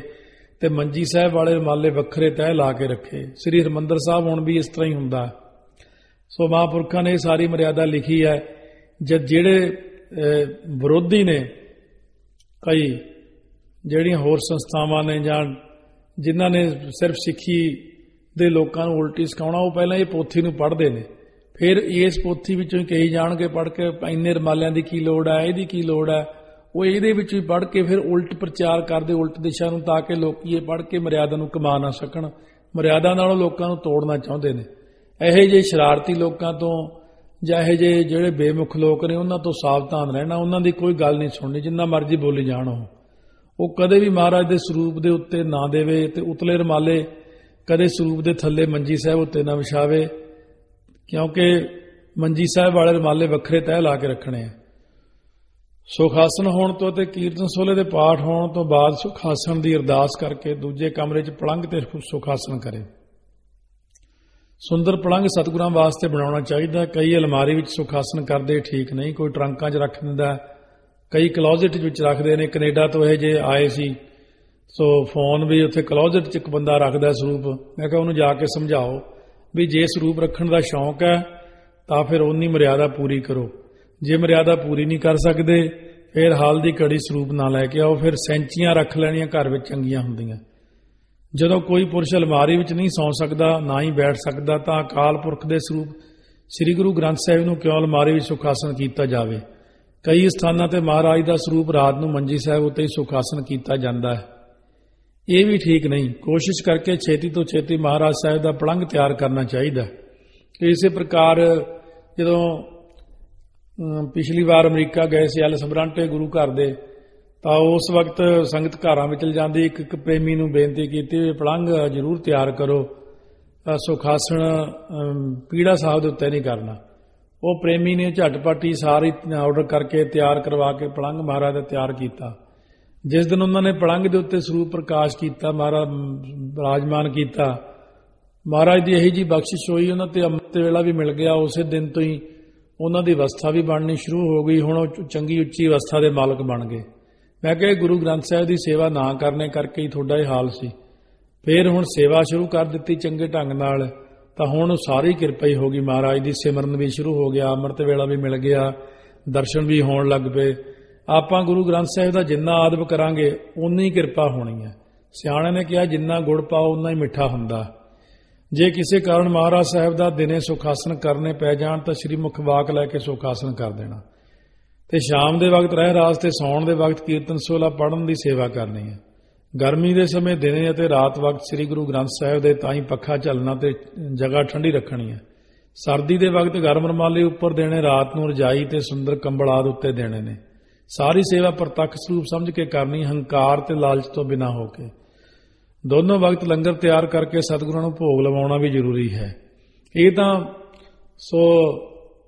ਤੇ ਮੰਜੀ ਸਾਹਿਬ ਵਾਲੇ ਰੁਮਾਲੇ ਵੱਖਰੇ ਤਹਿ ਲਾ ਕੇ ਰੱਖੇ। ਸ੍ਰੀ ਹਰਿਮੰਦਰ ਸਾਹਿਬ ਹੁਣ ਵੀ ਇਸ ਤਰ੍ਹਾਂ ਹੀ ਹੁੰਦਾ। ਸੋ ਮਹਾਂਪੁਰਖਾਂ ਨੇ ਸਾਰੀ ਮਰਿਆਦਾ ਲਿਖੀ ਹੈ। ਜਦ ਜਿਹੜੇ ਵਿਰੋਧੀ ਨੇ, ਕਈ ਜਿਹੜੀਆਂ ਹੋਰ ਸੰਸਥਾਵਾਂ ਨੇ ਜਾਂ ਜਿਨ੍ਹਾਂ ਨੇ ਸਿਰਫ ਸਿੱਖੀ ਦੇ ਲੋਕਾਂ ਨੂੰ ਉਲਟੀ ਸਿਖਾਉਣਾ, ਉਹ ਪਹਿਲਾਂ ਇਹ ਪੋਥੀ ਨੂੰ ਪੜ੍ਹਦੇ ਨੇ। ਫਿਰ ਇਸ ਪੋਥੀ ਵਿੱਚੋਂ ਹੀ ਕਹੀ ਜਾਣਗੇ ਪੜ੍ਹ ਕੇ ਇੰਨੇ ਰੁਮਾਲਿਆਂ ਦੀ ਕੀ ਲੋੜ ਹੈ, ਇਹਦੀ ਕੀ ਲੋੜ ਹੈ। ਉਹ ਇਹਦੇ ਵਿੱਚ ਵੀ ਪੜ੍ਹ ਕੇ ਫਿਰ ਉਲਟ ਪ੍ਰਚਾਰ ਕਰਦੇ ਉਲਟ ਦਿਸ਼ਾ ਨੂੰ, ਤਾਂ ਕਿ ਲੋਕੀ ਇਹ ਪੜ੍ਹ ਕੇ ਮਰਿਆਦਾ ਨੂੰ ਕਮਾ ਨਾ ਸਕਣ। ਮਰਿਆਦਾ ਨਾਲੋਂ ਲੋਕਾਂ ਨੂੰ ਤੋੜਨਾ ਚਾਹੁੰਦੇ ਨੇ। ਇਹੋ ਜਿਹੇ ਸ਼ਰਾਰਤੀ ਲੋਕਾਂ ਤੋਂ ਜਾਂ ਇਹੋ ਜਿਹੇ ਜਿਹੜੇ ਬੇਮੁਖ ਲੋਕ ਨੇ ਉਹਨਾਂ ਤੋਂ ਸਾਵਧਾਨ ਰਹਿਣਾ। ਉਹਨਾਂ ਦੀ ਕੋਈ ਗੱਲ ਨਹੀਂ ਸੁਣਨੀ, ਜਿੰਨਾ ਮਰਜ਼ੀ ਬੋਲੀ ਜਾਣ। ਉਹ ਕਦੇ ਵੀ ਮਹਾਰਾਜ ਦੇ ਸਰੂਪ ਦੇ ਉੱਤੇ ਨਾ ਦੇਵੇ ਤੇ ਉਤਲੇ ਰੁਮਾਲੇ ਕਦੇ ਸਰੂਪ ਦੇ ਥੱਲੇ ਮੰਜੀ ਸਾਹਿਬ ਉੱਤੇ ਨਾ ਵਿਛਾਵੇ, ਕਿਉਂਕਿ ਮੰਜੀ ਸਾਹਿਬ ਵਾਲੇ ਰੁਮਾਲੇ ਵੱਖਰੇ ਤਹਿ ਲਾ ਕੇ ਰੱਖਣੇ ਆ। ਸੁਖਾਸਨ ਹੋਣ ਤੋਂ ਤੇ ਕੀਰਤਨ ਸੋਲੇ ਦੇ ਪਾਠ ਹੋਣ ਤੋਂ ਬਾਅਦ ਸੁਖਾਸਨ ਦੀ ਅਰਦਾਸ ਕਰਕੇ ਦੂਜੇ ਕਮਰੇ 'ਚ ਪਲੰਘ ਤੇ ਸੁਖਾਸਨ ਕਰੇ। ਸੁੰਦਰ ਪਲੰਘ ਸਤਿਗੁਰਾਂ ਵਾਸਤੇ ਬਣਾਉਣਾ ਚਾਹੀਦਾ। ਕਈ ਅਲਮਾਰੀ ਵਿੱਚ ਸੁਖਾਸਨ ਕਰਦੇ ਠੀਕ ਨਹੀਂ, ਕੋਈ ਟਰੰਕਾਂ 'ਚ ਰੱਖ ਦਿੰਦਾ, ਕਈ ਕਲੋਜ਼ਟ ਵਿੱਚ ਰੱਖਦੇ ਨੇ। ਕੈਨੇਡਾ ਤੋਂ ਇਹ ਜੇ ਆਏ ਸੀ, ਸੋ ਫੋਨ ਵੀ ਉੱਥੇ ਕਲੋਜ਼ਟ 'ਚ ਇੱਕ ਬੰਦਾ ਰੱਖਦਾ ਸਰੂਪ। ਮੈਂ ਕਿਹਾ ਉਹਨੂੰ ਜਾ ਕੇ ਸਮਝਾਓ ਵੀ ਜੇ ਸਰੂਪ ਰੱਖਣ ਦਾ ਸ਼ੌਂਕ ਹੈ ਤਾਂ ਫਿਰ ਉਨੀ ਮਰਿਆਦਾ ਪੂਰੀ ਕਰੋ। ਜੇ ਮਰਿਆਦਾ ਪੂਰੀ ਨਹੀਂ ਕਰ ਸਕਦੇ ਫਿਰ ਹਾਲ ਦੀ ਘੜੀ ਸਰੂਪ ਨਾ ਲੈ ਕੇ ਆਓ। ਫਿਰ ਸੈਂਚੀਆਂ ਰੱਖ ਲੈਣੀਆਂ ਘਰ ਵਿੱਚ ਚੰਗੀਆਂ ਹੁੰਦੀਆਂ। ਜਦੋਂ ਕੋਈ ਪੁਰਸ਼ ਅਲਮਾਰੀ ਵਿੱਚ ਨਹੀਂ ਸੌਂ ਸਕਦਾ, ਨਾ ਹੀ ਬੈਠ ਸਕਦਾ, ਤਾਂ ਅਕਾਲ ਪੁਰਖ ਦੇ ਸਰੂਪ ਸ੍ਰੀ ਗੁਰੂ ਗ੍ਰੰਥ ਸਾਹਿਬ ਨੂੰ ਕਿਉਂ ਅਲਮਾਰੀ ਵਿੱਚ ਸੁਖਾਸਨ ਕੀਤਾ ਜਾਵੇ। ਕਈ ਸਥਾਨਾਂ ਤੇ ਮਹਾਰਾਜ ਦਾ ਸਰੂਪ ਰਾਤ ਨੂੰ ਮੰਜੀ ਸਾਹਿਬ ਉੱਤੇ ਹੀ ਸੁਖਾਸਨ ਕੀਤਾ ਜਾਂਦਾ ਹੈ। ਇਹ ਵੀ ਠੀਕ ਨਹੀਂ। ਕੋਸ਼ਿਸ਼ ਕਰਕੇ ਛੇਤੀ ਤੋਂ ਛੇਤੀ ਮਹਾਰਾਜ ਸਾਹਿਬ ਦਾ ਪਲੰਘ ਤਿਆਰ ਕਰਨਾ ਚਾਹੀਦਾ। ਇਸੇ ਪ੍ਰਕਾਰ ਜਦੋਂ ਪਿਛਲੀ ਵਾਰ ਅਮਰੀਕਾ ਗਏ ਸੀ ਐਲਿਸ ਬ੍ਰਾਂਟੇ ਗੁਰੂ ਘਰ ਦੇ, ਤਾਂ ਉਸ ਵਕਤ ਸੰਗਤ ਘਰਾਂ ਵਿੱਚ ਜਾਂਦੀ ਇੱਕ ਪ੍ਰੇਮੀ ਨੂੰ ਬੇਨਤੀ ਕੀਤੀ ਵੀ ਪਲੰਘ ਜ਼ਰੂਰ ਤਿਆਰ ਕਰੋ, ਸੁਖਾਸਨ ਪੀੜਾ ਸਾਹਿਬ ਦੇ ਉੱਤੇ ਨਹੀਂ ਕਰਨਾ। ਉਹ ਪ੍ਰੇਮੀ ਨੇ ਝਟਪਟ ਹੀ ਸਾਰੀ ਆਰਡਰ ਕਰਕੇ ਤਿਆਰ ਕਰਵਾ ਕੇ ਪਲੰਘ ਮਹਾਰਾਜ ਦਾ ਤਿਆਰ ਕੀਤਾ। ਜਿਸ ਦਿਨ ਉਹਨਾਂ ਨੇ ਪਲੰਘ ਦੇ ਉੱਤੇ ਸਰੂਪ ਪ੍ਰਕਾਸ਼ ਕੀਤਾ, ਮਹਾਰਾਜ ਬਿਰਾਜਮਾਨ ਕੀਤਾ, ਮਹਾਰਾਜ ਦੀ ਇਹੀ ਜੀ ਬਖਸ਼ਿਸ਼ ਹੋਈ, ਉਹਨਾਂ ਤੇ ਅੰਮ੍ਰਿਤ ਵੇਲਾ ਵੀ ਮਿਲ ਗਿਆ। ਉਸੇ ਦਿਨ ਤੋਂ ਹੀ ਉਹਨਾਂ ਦੀ ਅਵਸਥਾ ਵੀ ਬਣਨੀ ਸ਼ੁਰੂ ਹੋ ਗਈ। ਹੁਣ ਉਹ ਚੰਗੀ ਉੱਚੀ ਅਵਸਥਾ ਦੇ ਮਾਲਕ ਬਣ ਗਏ। ਮੈਂ ਕਿਹਾ ਗੁਰੂ ਗ੍ਰੰਥ ਸਾਹਿਬ ਦੀ ਸੇਵਾ ਨਾ ਕਰਨੇ ਕਰਕੇ ਹੀ ਤੁਹਾਡਾ ਇਹ ਹਾਲ ਸੀ। ਫਿਰ ਹੁਣ ਸੇਵਾ ਸ਼ੁਰੂ ਕਰ ਦਿੱਤੀ ਚੰਗੇ ਢੰਗ ਨਾਲ, ਤਾਂ ਹੁਣ ਸਾਰੀ ਕਿਰਪਾ ਹੀ ਹੋ ਗਈ। ਮਹਾਰਾਜ ਦੀ ਸਿਮਰਨ ਵੀ ਸ਼ੁਰੂ ਹੋ ਗਿਆ, ਅੰਮ੍ਰਿਤ ਵੇਲਾ ਵੀ ਮਿਲ ਗਿਆ, ਦਰਸ਼ਨ ਵੀ ਹੋਣ ਲੱਗ ਪਏ। ਆਪਾਂ ਗੁਰੂ ਗ੍ਰੰਥ ਸਾਹਿਬ ਦਾ ਜਿੰਨਾ ਆਦਬ ਕਰਾਂਗੇ ਉਨੀ ਕਿਰਪਾ ਹੋਣੀ ਹੈ। ਸਿਆਣੇ ਨੇ ਕਿਹਾ ਜਿੰਨਾ ਗੁੜ ਪਾਓ ਉਨਾ ਹੀ ਮਿੱਠਾ ਹੁੰਦਾ। ਜੇ ਕਿਸੇ ਕਾਰਨ ਮਹਾਰਾਜ ਸਾਹਿਬ ਦਾ ਦਿਨੇ ਸੁਖਾਸਨ ਕਰਨੇ ਪੈ ਜਾਣ ਤਾਂ ਸ੍ਰੀ ਮੁਖ ਵਾਕ ਲੈ ਕੇ ਸੁਖਾਸਨ ਕਰ ਦੇਣਾ, ਤੇ ਸ਼ਾਮ ਦੇ ਵਕਤ ਰਹਿ ਰਾਸ ਤੇ ਸੌਣ ਦੇ ਵਕਤ ਕੀਰਤਨ ਸੋਲਾ ਪੜ੍ਹਨ ਦੀ ਸੇਵਾ ਕਰਨੀ ਹੈ। ਗਰਮੀ ਦੇ ਸਮੇਂ ਦਿਨੇ ਅਤੇ ਰਾਤ ਵਕਤ ਸ੍ਰੀ ਗੁਰੂ ਗ੍ਰੰਥ ਸਾਹਿਬ ਦੇ ਤਾਂ ਹੀ ਪੱਖਾ ਝੱਲਣਾ ਤੇ ਜਗ੍ਹਾ ਠੰਡੀ ਰੱਖਣੀ ਹੈ। ਸਰਦੀ ਦੇ ਵਕਤ ਗਰਮ ਰੁਮਾਲੇ ਉੱਪਰ ਦੇਣੇ, ਰਾਤ ਨੂੰ ਰਜਾਈ ਤੇ ਸੁੰਦਰ ਕੰਬਲ ਆਦਿ ਉੱਤੇ ਦੇਣੇ ਨੇ। ਸਾਰੀ ਸੇਵਾ ਪ੍ਰਤੱਖ ਸਰੂਪ ਸਮਝ ਕੇ ਕਰਨੀ, ਹੰਕਾਰ ਤੇ ਲਾਲਚ ਤੋਂ ਬਿਨਾਂ ਹੋ ਕੇ। ਦੋਨੋਂ ਵਕਤ ਲੰਗਰ ਤਿਆਰ ਕਰਕੇ ਸਤਿਗੁਰਾਂ ਨੂੰ ਭੋਗ ਲਵਾਉਣਾ ਵੀ ਜ਼ਰੂਰੀ ਹੈ। ਇਹ ਤਾਂ ਸੋ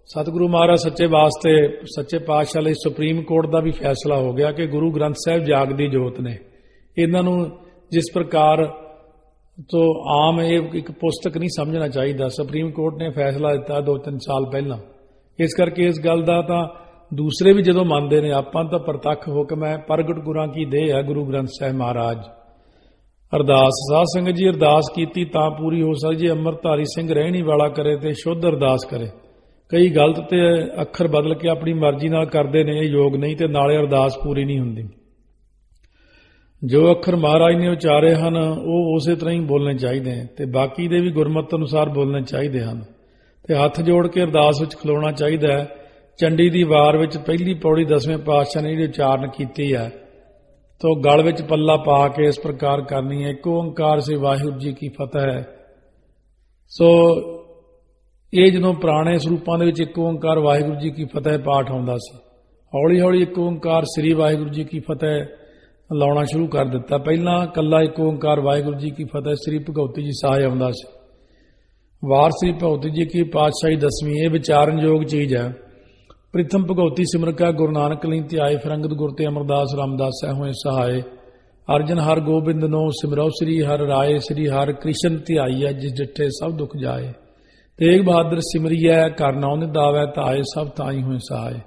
ਸਤਿਗੁਰੂ ਮਹਾਰਾਜ ਸੱਚੇ ਪਾਤਸ਼ਾਹ ਲਈ ਸੁਪਰੀਮ ਕੋਰਟ ਦਾ ਵੀ ਫੈਸਲਾ ਹੋ ਗਿਆ ਕਿ ਗੁਰੂ ਗ੍ਰੰਥ ਸਾਹਿਬ ਜਾਗਦੀ ਜੋਤ ਨੇ। ਇਹਨਾਂ ਨੂੰ ਜਿਸ ਪ੍ਰਕਾਰ ਤੋਂ ਆਮ ਇਹ ਇੱਕ ਪੁਸਤਕ ਨਹੀਂ ਸਮਝਣਾ ਚਾਹੀਦਾ। ਸੁਪਰੀਮ ਕੋਰਟ ਨੇ ਫੈਸਲਾ ਦਿੱਤਾ 2-3 ਸਾਲ ਪਹਿਲਾਂ। ਇਸ ਕਰਕੇ ਇਸ ਗੱਲ ਦਾ ਤਾਂ ਦੂਸਰੇ ਵੀ ਜਦੋਂ ਮੰਨਦੇ ਨੇ, ਆਪਾਂ ਤਾਂ ਪ੍ਰਤੱਖ ਹੁਕਮ ਹੈ, ਪ੍ਰਗਟ ਗੁਰਾਂ ਕੀ ਦੇਹ ਹੈ ਗੁਰੂ ਗ੍ਰੰਥ ਸਾਹਿਬ ਮਹਾਰਾਜ। ਅਰਦਾਸ ਸਾਧ ਸੰਗਤ ਜੀ, ਅਰਦਾਸ ਕੀਤੀ ਤਾਂ ਪੂਰੀ ਹੋ ਸਕਦੀ ਜੇ ਅੰਮ੍ਰਿਤਧਾਰੀ ਸਿੰਘ ਰਹਿਣੀ ਵਾਲਾ ਕਰੇ ਤੇ ਸ਼ੁੱਧ ਅਰਦਾਸ ਕਰੇ। ਕਈ ਗਲਤ ਤੇ ਅੱਖਰ ਬਦਲ ਕੇ ਆਪਣੀ ਮਰਜ਼ੀ ਨਾਲ ਕਰਦੇ ਨੇ, ਇਹ ਯੋਗ ਨਹੀਂ ਤੇ ਨਾਲੇ ਅਰਦਾਸ ਪੂਰੀ ਨਹੀਂ ਹੁੰਦੀ। ਜੋ ਅੱਖਰ ਮਹਾਰਾਜ ਨੇ ਉਚਾਰੇ ਹਨ ਉਹ ਉਸੇ ਤਰ੍ਹਾਂ ਹੀ ਬੋਲਣੇ ਚਾਹੀਦੇ ਨੇ ਤੇ ਬਾਕੀ ਦੇ ਵੀ ਗੁਰਮਤਿ ਅਨੁਸਾਰ ਬੋਲਣੇ ਚਾਹੀਦੇ ਹਨ ਤੇ ਹੱਥ ਜੋੜ ਕੇ ਅਰਦਾਸ ਵਿੱਚ ਖਲੋਣਾ ਚਾਹੀਦਾ ਹੈ। ਚੰਡੀ ਦੀ ਵਾਰ ਵਿੱਚ ਪਹਿਲੀ ਪੌੜੀ 10ਵੇਂ ਪਾਤਸ਼ਾਹ ਨੇ ਜਿਹੜੀ ਉਚਾਰਨ ਕੀਤੀ ਹੈ ਤੋ ਗਲ ਵਿੱਚ ਪੱਲਾ ਪਾ ਕੇ ਇਸ ਪ੍ਰਕਾਰ ਕਰਨੀ ਹੈ, ਇੱਕ ਓੰਕਾਰ ਸੇ ਵਾਹਿਗੁਰੂ ਜੀ ਕੀ ਫਤਿਹ ਹੈ। ਸੋ ਇਹ ਜਦੋਂ ਪੁਰਾਣੇ ਸਰੂਪਾਂ ਦੇ ਵਿੱਚ ਇੱਕ ਓੰਕਾਰ ਵਾਹਿਗੁਰੂ ਜੀ ਕੀ ਫਤਿਹ ਪਾਠ ਆਉਂਦਾ ਸੀ, ਹੌਲੀ ਹੌਲੀ ਇੱਕ ਓੰਕਾਰ ਸ੍ਰੀ ਵਾਹਿਗੁਰੂ ਜੀ ਕੀ ਫਤਿਹ ਲਾਉਣਾ ਸ਼ੁਰੂ ਕਰ ਦਿੱਤਾ। ਪਹਿਲਾਂ ਕੱਲਾ ਇੱਕ ਓੰਕਾਰ ਵਾਹਿਗੁਰੂ ਜੀ ਕੀ ਫਤਿਹ ਸ੍ਰੀ ਭਗਉਤੀ ਜੀ ਸਾਹਿਬ ਆਉਂਦਾ ਸੀ। ਵਾਰ ਸ੍ਰੀ ਭਗਉਤੀ ਜੀ ਕੀ ਪਾਤਸ਼ਾਹੀ 10ਵੀਂ ਇਹ ਵਿਚਾਰਨਯੋਗ ਚੀਜ਼ ਹੈ। ਪ੍ਰਿਥਮ ਭਗਉਤੀ ਸਿਮਰਕਾ ਗੁਰੂ ਨਾਨਕ ਲਈ ਧਿਆਏ, ਫਿਰ ਅੰਗਦ ਗੁਰ ਤੇ ਅਮਰਦਾਸ ਰਾਮਦਾਸ ਸਹਿ ਹੋਏ ਸਹਾਏ। ਅਰਜਨ ਹਰ ਗੋਬਿੰਦ ਨੋ ਸਿਮਰੋ ਸ੍ਰੀ ਹਰਿ ਰਾਏ, ਸ੍ਰੀ ਹਰਿ ਕ੍ਰਿਸ਼ਨ ਧਿਆਈਐ ਜਿਸ ਡਿਠੇ ਸਭ ਦੁਖ ਜਾਏ। ਤੇਗ ਬਹਾਦਰ ਸਿਮਰੀਐ ਘਰ ਨਾਉ ਨਿਦਾਵੈ, ਧਾਏ ਸਭ ਤਾਈ ਹੋਏ ਸਹਾਏ।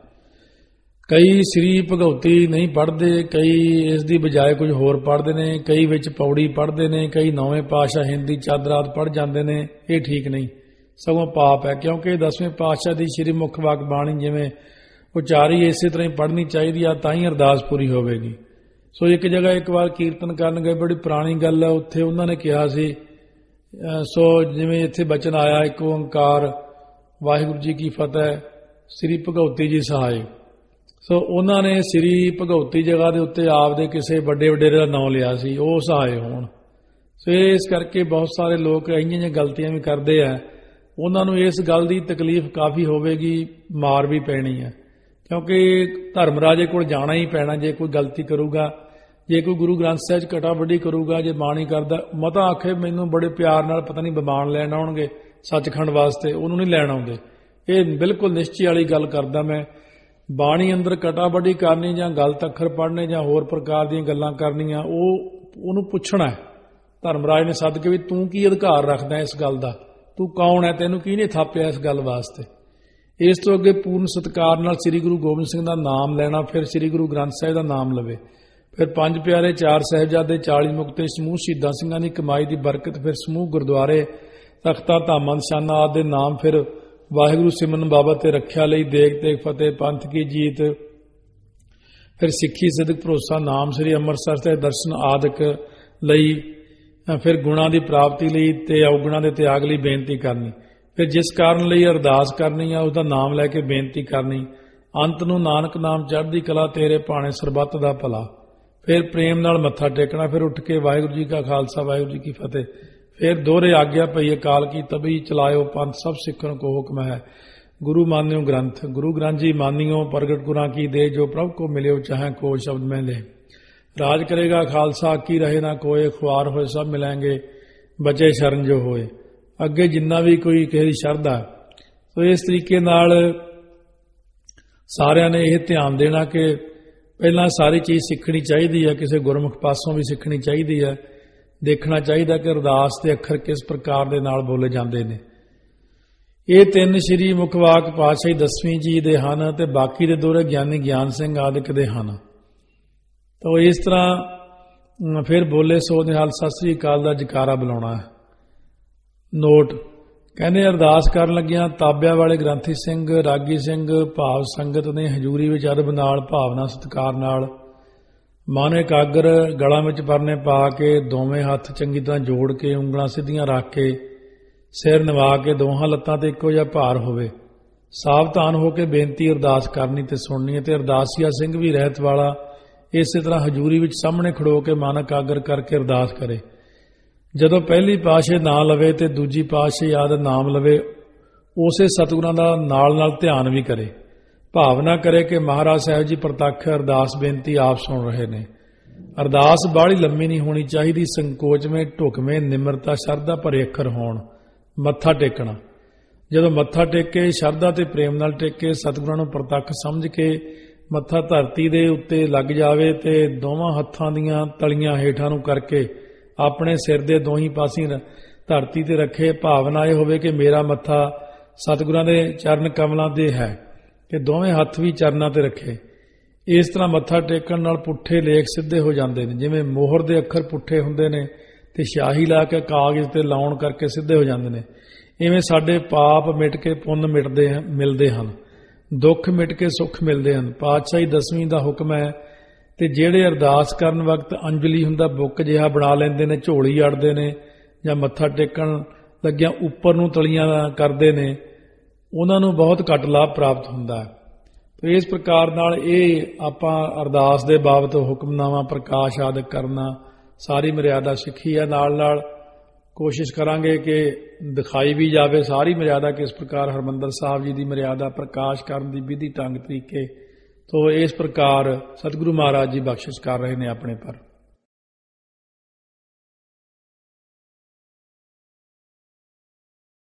ਕਈ ਸ੍ਰੀ ਭਗਉਤੀ ਨਹੀਂ ਪੜ੍ਹਦੇ, ਕਈ ਇਸ ਦੀ ਬਜਾਏ ਕੁਝ ਹੋਰ ਪੜ੍ਹਦੇ ਨੇ, ਕਈ ਵਿੱਚ ਪੌੜੀ ਪੜ੍ਹਦੇ ਨੇ, ਕਈ ਨੌਵੇਂ ਪਾਤਸ਼ਾਹ ਹਿੰਦੀ ਚਾਦਰਾਤ ਪੜ੍ਹ ਜਾਂਦੇ ਨੇ। ਇਹ ਠੀਕ ਨਹੀਂ, ਸਗੋਂ ਪਾਪ ਹੈ, ਕਿਉਂਕਿ 10ਵੇਂ ਪਾਤਸ਼ਾਹ ਦੀ ਸ੍ਰੀ ਮੁਖ ਵਾਕ ਬਾਣੀ ਜਿਵੇਂ ਉਚਾਰੀ ਇਸੇ ਤਰ੍ਹਾਂ ਹੀ ਪੜ੍ਹਨੀ ਚਾਹੀਦੀ ਆ, ਤਾਂ ਹੀ ਅਰਦਾਸ ਪੂਰੀ ਹੋਵੇਗੀ। ਸੋ ਇੱਕ ਜਗ੍ਹਾ ਇੱਕ ਵਾਰ ਕੀਰਤਨ ਕਰਨ ਗਏ, ਬੜੀ ਪੁਰਾਣੀ ਗੱਲ ਹੈ, ਉੱਥੇ ਉਹਨਾਂ ਨੇ ਕਿਹਾ ਸੀ ਸੋ ਜਿਵੇਂ ਇੱਥੇ ਬਚਨ ਆਇਆ ਇੱਕ ਓੰਕਾਰ ਵਾਹਿਗੁਰੂ ਜੀ ਕੀ ਫਤਿਹ ਸ੍ਰੀ ਭਗਉਤੀ ਜੀ ਸਹਾਏ। ਸੋ ਉਹਨਾਂ ਨੇ ਸ੍ਰੀ ਭਗਉਤੀ ਜਗ੍ਹਾ ਦੇ ਉੱਤੇ ਆਪਦੇ ਕਿਸੇ ਵੱਡੇ ਵਡੇਰੇ ਦਾ ਨਾਮ ਲਿਆ ਸੀ, ਉਹ ਸਹਾਏ ਹੋਣ। ਸੋ ਇਸ ਕਰਕੇ ਬਹੁਤ ਸਾਰੇ ਲੋਕ ਇੰਨੀਆਂ ਜਿਹੀਆਂ ਗਲਤੀਆਂ ਵੀ ਕਰਦੇ ਆ, ਉਹਨਾਂ ਨੂੰ ਇਸ ਗੱਲ ਦੀ ਤਕਲੀਫ ਕਾਫੀ ਹੋਵੇਗੀ, ਮਾਰ ਵੀ ਪੈਣੀ ਹੈ, ਕਿਉਂਕਿ ਧਰਮ ਰਾਜੇ ਕੋਲ ਜਾਣਾ ਹੀ ਪੈਣਾ ਜੇ ਕੋਈ ਗਲਤੀ ਕਰੂਗਾ। ਜੇ ਕੋਈ ਗੁਰੂ ਗ੍ਰੰਥ ਸਾਹਿਬ 'ਚ ਕਟਾ ਵੱਢੀ ਕਰੂਗਾ, ਜੇ ਬਾਣੀ ਕਰਦਾ, ਮਤਾ ਆਖੇ ਮੈਨੂੰ ਬੜੇ ਪਿਆਰ ਨਾਲ ਪਤਾ ਨਹੀਂ ਬਿਮਾਨ ਲੈਣ ਆਉਣਗੇ ਸੱਚਖੰਡ ਵਾਸਤੇ, ਉਹਨੂੰ ਨਹੀਂ ਲੈਣ ਆਉਂਦੇ। ਇਹ ਬਿਲਕੁਲ ਨਿਸ਼ਚੈ ਵਾਲੀ ਗੱਲ ਕਰਦਾ ਮੈਂ। ਬਾਣੀ ਅੰਦਰ ਕਟਾ ਵੱਢੀ ਕਰਨੀ ਜਾਂ ਗਲਤ ਅੱਖਰ ਪੜ੍ਹਨੇ ਜਾਂ ਹੋਰ ਪ੍ਰਕਾਰ ਦੀਆਂ ਗੱਲਾਂ ਕਰਨੀਆਂ, ਉਹਨੂੰ ਪੁੱਛਣਾ ਧਰਮਰਾਜ ਨੇ ਸੱਦ ਕੇ ਵੀ ਤੂੰ ਕੀ ਅਧਿਕਾਰ ਰੱਖਦਾ ਇਸ ਗੱਲ ਦਾ, ਤੂੰ ਕੌਣ ਹੈ, ਤੈਨੂੰ ਕਿਹਨੇ ਥਾਪਿਆ ਇਸ ਗੱਲ ਵਾਸਤੇ। ਇਸ ਤੋਂ ਅੱਗੇ ਪੂਰਨ ਸਤਿਕਾਰ ਨਾਲ ਸ੍ਰੀ ਗੁਰੂ ਗੋਬਿੰਦ ਸਿੰਘ ਦਾ ਨਾਮ ਲੈਣਾ, ਫਿਰ ਸ੍ਰੀ ਗੁਰੂ ਗ੍ਰੰਥ ਸਾਹਿਬ ਦਾ ਨਾਮ ਲਵੇ, ਫਿਰ 5 ਪਿਆਰੇ 4 ਸਾਹਿਬਜ਼ਾਦੇ 40 ਮੁਕਤੇ ਸਮੂਹ ਸ਼ਹੀਦਾਂ ਸਿੰਘਾਂ ਦੀ ਕਮਾਈ ਦੀ ਬਰਕਤ, ਫਿਰ ਸਮੂਹ ਗੁਰਦੁਆਰੇ ਤਖਤਾਂ ਧਾਮਾਂ ਨਿਸ਼ਾਨਾਂ ਆਦਿ ਦੇ ਨਾਮ, ਫਿਰ ਵਾਹਿਗੁਰੂ ਸਿਮਰਨ ਬਾਬਤ ਤੇ ਰੱਖਿਆ ਲਈ ਦੇਗ ਤੇ ਫਤਿਹ ਪੰਥ ਕੀ ਜੀਤ, ਫਿਰ ਸਿੱਖੀ ਸਿਦਕ ਭਰੋਸਾ ਨਾਮ ਸ੍ਰੀ ਅੰਮ੍ਰਿਤਸਰ ਤੇ ਦਰਸ਼ਨ ਆਦਿਕ ਲਈ, ਫਿਰ ਗੁਣਾਂ ਦੀ ਪ੍ਰਾਪਤੀ ਲਈ ਤੇ ਔਗੁਣਾਂ ਦੇ ਤਿਆਗ ਲਈ ਬੇਨਤੀ ਕਰਨੀ, ਫਿਰ ਜਿਸ ਕਾਰਨ ਲਈ ਅਰਦਾਸ ਕਰਨੀ ਆ ਉਹਦਾ ਨਾਮ ਲੈ ਕੇ ਬੇਨਤੀ ਕਰਨੀ, ਅੰਤ ਨੂੰ ਨਾਨਕ ਨਾਮ ਚੜ੍ਹਦੀ ਕਲਾ ਤੇਰੇ ਭਾਣੇ ਸਰਬੱਤ ਦਾ ਭਲਾ, ਫਿਰ ਪ੍ਰੇਮ ਨਾਲ ਮੱਥਾ ਟੇਕਣਾ, ਫਿਰ ਉੱਠ ਕੇ ਵਾਹਿਗੁਰੂ ਜੀ ਕਾ ਖਾਲਸਾ ਵਾਹਿਗੁਰੂ ਜੀ ਕੀ ਫਤਿਹ, ਫਿਰ ਦੋਹਰੇ ਆਗਿਆ ਪਈ ਅਕਾਲ ਕੀ ਤਬੀ ਚਲਾਇਓ ਪੰਥ ਸਭ ਸਿੱਖਣ ਕੋ ਹੁਕਮ ਹੈ। ਗੁਰੂ ਮਾਨਿਓ ਗ੍ਰੰਥ, ਗੁਰੂ ਗ੍ਰੰਥ ਜੀ ਮਾਨਿਓ ਪ੍ਰਗਟ ਗੁਰਾਂ ਕੀ ਦੇ, ਜੋ ਪ੍ਰਭ ਕੋ ਮਿਲਿਓ ਚਾਹੇ ਕੋ ਸ਼ਬਦ ਮੈਂ ਲੈ। ਰਾਜ ਕਰੇਗਾ ਖਾਲਸਾ ਕੀ ਰਹੇ ਨਾ ਕੋਏ, ਖੁਆਰ ਹੋਏ ਸਭ ਮਿਲਾਂਗੇ ਬਚੇ ਸ਼ਰਨ ਜੋ ਹੋਏ। ਅੱਗੇ ਜਿੰਨਾ ਵੀ ਕੋਈ ਕਿਸੇ ਦੀ ਸ਼ਰਧਾ, ਸੋ ਇਸ ਤਰੀਕੇ ਨਾਲ ਸਾਰਿਆਂ ਨੇ ਇਹ ਧਿਆਨ ਦੇਣਾ ਕਿ ਪਹਿਲਾਂ ਸਾਰੀ ਚੀਜ਼ ਸਿੱਖਣੀ ਚਾਹੀਦੀ ਹੈ, ਕਿਸੇ ਗੁਰਮੁਖ ਪਾਸੋਂ ਵੀ ਸਿੱਖਣੀ ਚਾਹੀਦੀ ਹੈ। ਦੇਖਣਾ ਚਾਹੀਦਾ ਕਿ ਅਰਦਾਸ ਦੇ ਅੱਖਰ ਕਿਸ ਪ੍ਰਕਾਰ ਦੇ ਨਾਲ ਬੋਲੇ ਜਾਂਦੇ ਨੇ। ਇਹ 3 ਸ੍ਰੀ ਮੁਖ ਵਾਕ ਪਾਤਸ਼ਾਹੀ 10ਵੀਂ ਜੀ ਦੇ ਹਨ ਤੇ ਬਾਕੀ ਦੇ ਦੋਹਰੇ ਗਿਆਨੀ ਗਿਆਨ ਸਿੰਘ ਆਦਿਕ ਦੇ ਹਨ। ਤਾਂ ਇਸ ਤਰ੍ਹਾਂ ਫਿਰ ਬੋਲੇ ਸੋ ਨਿਹਾਲ ਸਤਿ ਸ੍ਰੀ ਅਕਾਲ ਦਾ ਜਕਾਰਾ ਬੁਲਾਉਣਾ ਹੈ। ਨੋਟ ਕਹਿੰਦੇ ਅਰਦਾਸ ਕਰਨ ਲੱਗਿਆਂ ਤਾਬਿਆਂ ਵਾਲੇ ਗ੍ਰੰਥੀ ਸਿੰਘ ਰਾਗੀ ਸਿੰਘ ਭਾਵ ਸੰਗਤ ਨੇ ਹਜ਼ੂਰੀ ਵਿੱਚ ਅਦਬ ਨਾਲ ਭਾਵਨਾ ਸਤਿਕਾਰ ਨਾਲ ਮਨ ਇਕਾਗਰ ਗਲਾਂ ਵਿੱਚ ਪਰਨੇ ਪਾ ਕੇ ਦੋਵੇਂ ਹੱਥ ਚੰਗੀ ਤਰ੍ਹਾਂ ਜੋੜ ਕੇ ਉਂਗਲਾਂ ਸਿੱਧੀਆਂ ਰੱਖ ਕੇ ਸਿਰ ਨਿਵਾ ਕੇ ਦੋਹਾਂ ਲੱਤਾਂ ਤੇ ਇੱਕੋ ਜਿਹਾ ਭਾਰ ਹੋਵੇ, ਸਾਵਧਾਨ ਹੋ ਕੇ ਬੇਨਤੀ ਅਰਦਾਸ ਕਰਨੀ ਤੇ ਸੁਣਨੀ ਹੈ। ਤੇ ਅਰਦਾਸੀਆ ਸਿੰਘ ਵੀ ਰਹਿਤ ਵਾਲਾ ਇਸੇ ਤਰ੍ਹਾਂ ਹਜ਼ੂਰੀ ਵਿੱਚ ਸਾਹਮਣੇ ਖੜੋ ਕੇ ਮਨ ਇਕਾਗਰ ਕਰਕੇ ਅਰਦਾਸ ਕਰੇ। ਜਦੋਂ ਪਹਿਲੀ ਪਾਤਸ਼ਾਹ ਨਾਂ ਲਵੇ ਤੇ ਦੂਜੀ ਪਾਤਸ਼ਾਹ ਆਦਿ ਨਾਮ ਲਵੇ, ਉਸੇ ਸਤਿਗੁਰਾਂ ਦਾ ਨਾਲ ਨਾਲ ਧਿਆਨ ਵੀ ਕਰੇ। ਭਾਵਨਾ ਕਰੇ ਕਿ ਮਹਾਰਾਜ ਸਾਹਿਬ ਜੀ ਪ੍ਰਤੱਖ ਅਰਦਾਸ ਬੇਨਤੀ ਆਪ ਸੁਣ ਰਹੇ ਨੇ। ਅਰਦਾਸ ਬਾਹਲੀ ਲੰਮੀ ਨਹੀਂ ਹੋਣੀ ਚਾਹੀਦੀ, ਸੰਕੋਚਵੇਂ ਢੁਕਵੇਂ ਨਿਮਰਤਾ ਸ਼ਰਧਾ ਭਰੇ ਅੱਖਰ ਹੋਣ। ਮੱਥਾ ਟੇਕਣਾ, ਜਦੋਂ ਮੱਥਾ ਟੇਕੇ ਸ਼ਰਧਾ ਤੇ ਪ੍ਰੇਮ ਨਾਲ ਟੇਕੇ, ਸਤਿਗੁਰਾਂ ਨੂੰ ਪ੍ਰਤੱਖ ਸਮਝ ਕੇ ਮੱਥਾ ਧਰਤੀ ਦੇ ਉੱਤੇ ਲੱਗ ਜਾਵੇ ਤੇ ਦੋਵਾਂ ਹੱਥਾਂ ਦੀਆਂ ਤਲੀਆਂ ਹੇਠਾਂ ਨੂੰ ਕਰਕੇ ਆਪਣੇ ਸਿਰ ਦੇ ਦੋਹੀਂ ਪਾਸੇ ਧਰਤੀ ਤੇ ਰੱਖੇ। ਭਾਵਨਾ ਇਹ ਹੋਵੇ ਕਿ ਮੇਰਾ ਮੱਥਾ ਸਤਿਗੁਰਾਂ ਦੇ ਚਰਨ ਕਮਲਾਂ ਤੇ ਹੈ ਤੇ ਦੋਵੇਂ ਹੱਥ ਵੀ ਚਰਨਾਂ ਤੇ ਰੱਖੇ। ਇਸ ਤਰ੍ਹਾਂ ਮੱਥਾ ਟੇਕਣ ਨਾਲ ਪੁੱਠੇ ਲੇਖ ਸਿੱਧੇ ਹੋ ਜਾਂਦੇ ਨੇ। ਜਿਵੇਂ ਮੋਹਰ ਦੇ ਅੱਖਰ ਪੁੱਠੇ ਹੁੰਦੇ ਨੇ ਤੇ ਸਿਆਹੀ ਲਾ ਕੇ ਕਾਗਜ਼ ਤੇ ਲਾਉਣ ਕਰਕੇ ਸਿੱਧੇ ਹੋ ਜਾਂਦੇ ਨੇ, ਇਵੇਂ ਸਾਡੇ ਪਾਪ ਮਿਟ ਕੇ ਪੁੰਨ ਮਿਲਦੇ ਹਨ, ਦੁੱਖ ਮਿਟ ਕੇ ਸੁੱਖ ਮਿਲਦੇ ਹਨ। ਪਾਤਸ਼ਾਹੀ 10ਵੀਂ ਦਾ ਹੁਕਮ ਹੈ ਤੇ ਜਿਹੜੇ ਅਰਦਾਸ ਕਰਨ ਵਕਤ ਅੰਜਲੀ ਹੁੰਦਾ ਬੁੱਕ ਜਿਹਾ ਬਣਾ ਲੈਂਦੇ ਨੇ, ਝੋਲੀ ਅੜਦੇ ਨੇ ਜਾਂ ਮੱਥਾ ਟੇਕਣ ਲੱਗਿਆਂ ਉੱਪਰ ਨੂੰ ਤਲੀਆਂ ਕਰਦੇ ਨੇ, ਉਹਨਾਂ ਨੂੰ ਬਹੁਤ ਘੱਟ ਲਾਭ ਪ੍ਰਾਪਤ ਹੁੰਦਾ ਹੈ। ਤੇ ਇਸ ਪ੍ਰਕਾਰ ਨਾਲ ਇਹ ਆਪਾਂ ਅਰਦਾਸ ਦੇ ਬਾਬਤ ਹੁਕਮਨਾਮਾ ਪ੍ਰਕਾਸ਼ ਆਦਿ ਕਰਨਾ ਸਾਰੀ ਮਰਿਆਦਾ ਸਿੱਖੀ ਹੈ। ਨਾਲ ਨਾਲ ਕੋਸ਼ਿਸ਼ ਕਰਾਂਗੇ ਕਿ ਦਿਖਾਈ ਵੀ ਜਾਵੇ ਸਾਰੀ ਮਰਿਆਦਾ ਕਿਸ ਪ੍ਰਕਾਰ ਹਰਿਮੰਦਰ ਸਾਹਿਬ ਜੀ ਦੀ ਮਰਿਆਦਾ ਪ੍ਰਕਾਸ਼ ਕਰਨ ਦੀ ਵਿਧੀ ਢੰਗ ਤਰੀਕੇ ਤੋਂ ਇਸ ਪ੍ਰਕਾਰ ਸਤਿਗੁਰੂ ਮਹਾਰਾਜ ਜੀ ਬਖਸ਼ਿਸ਼ ਕਰ ਰਹੇ ਨੇ ਆਪਣੇ ਪਰ।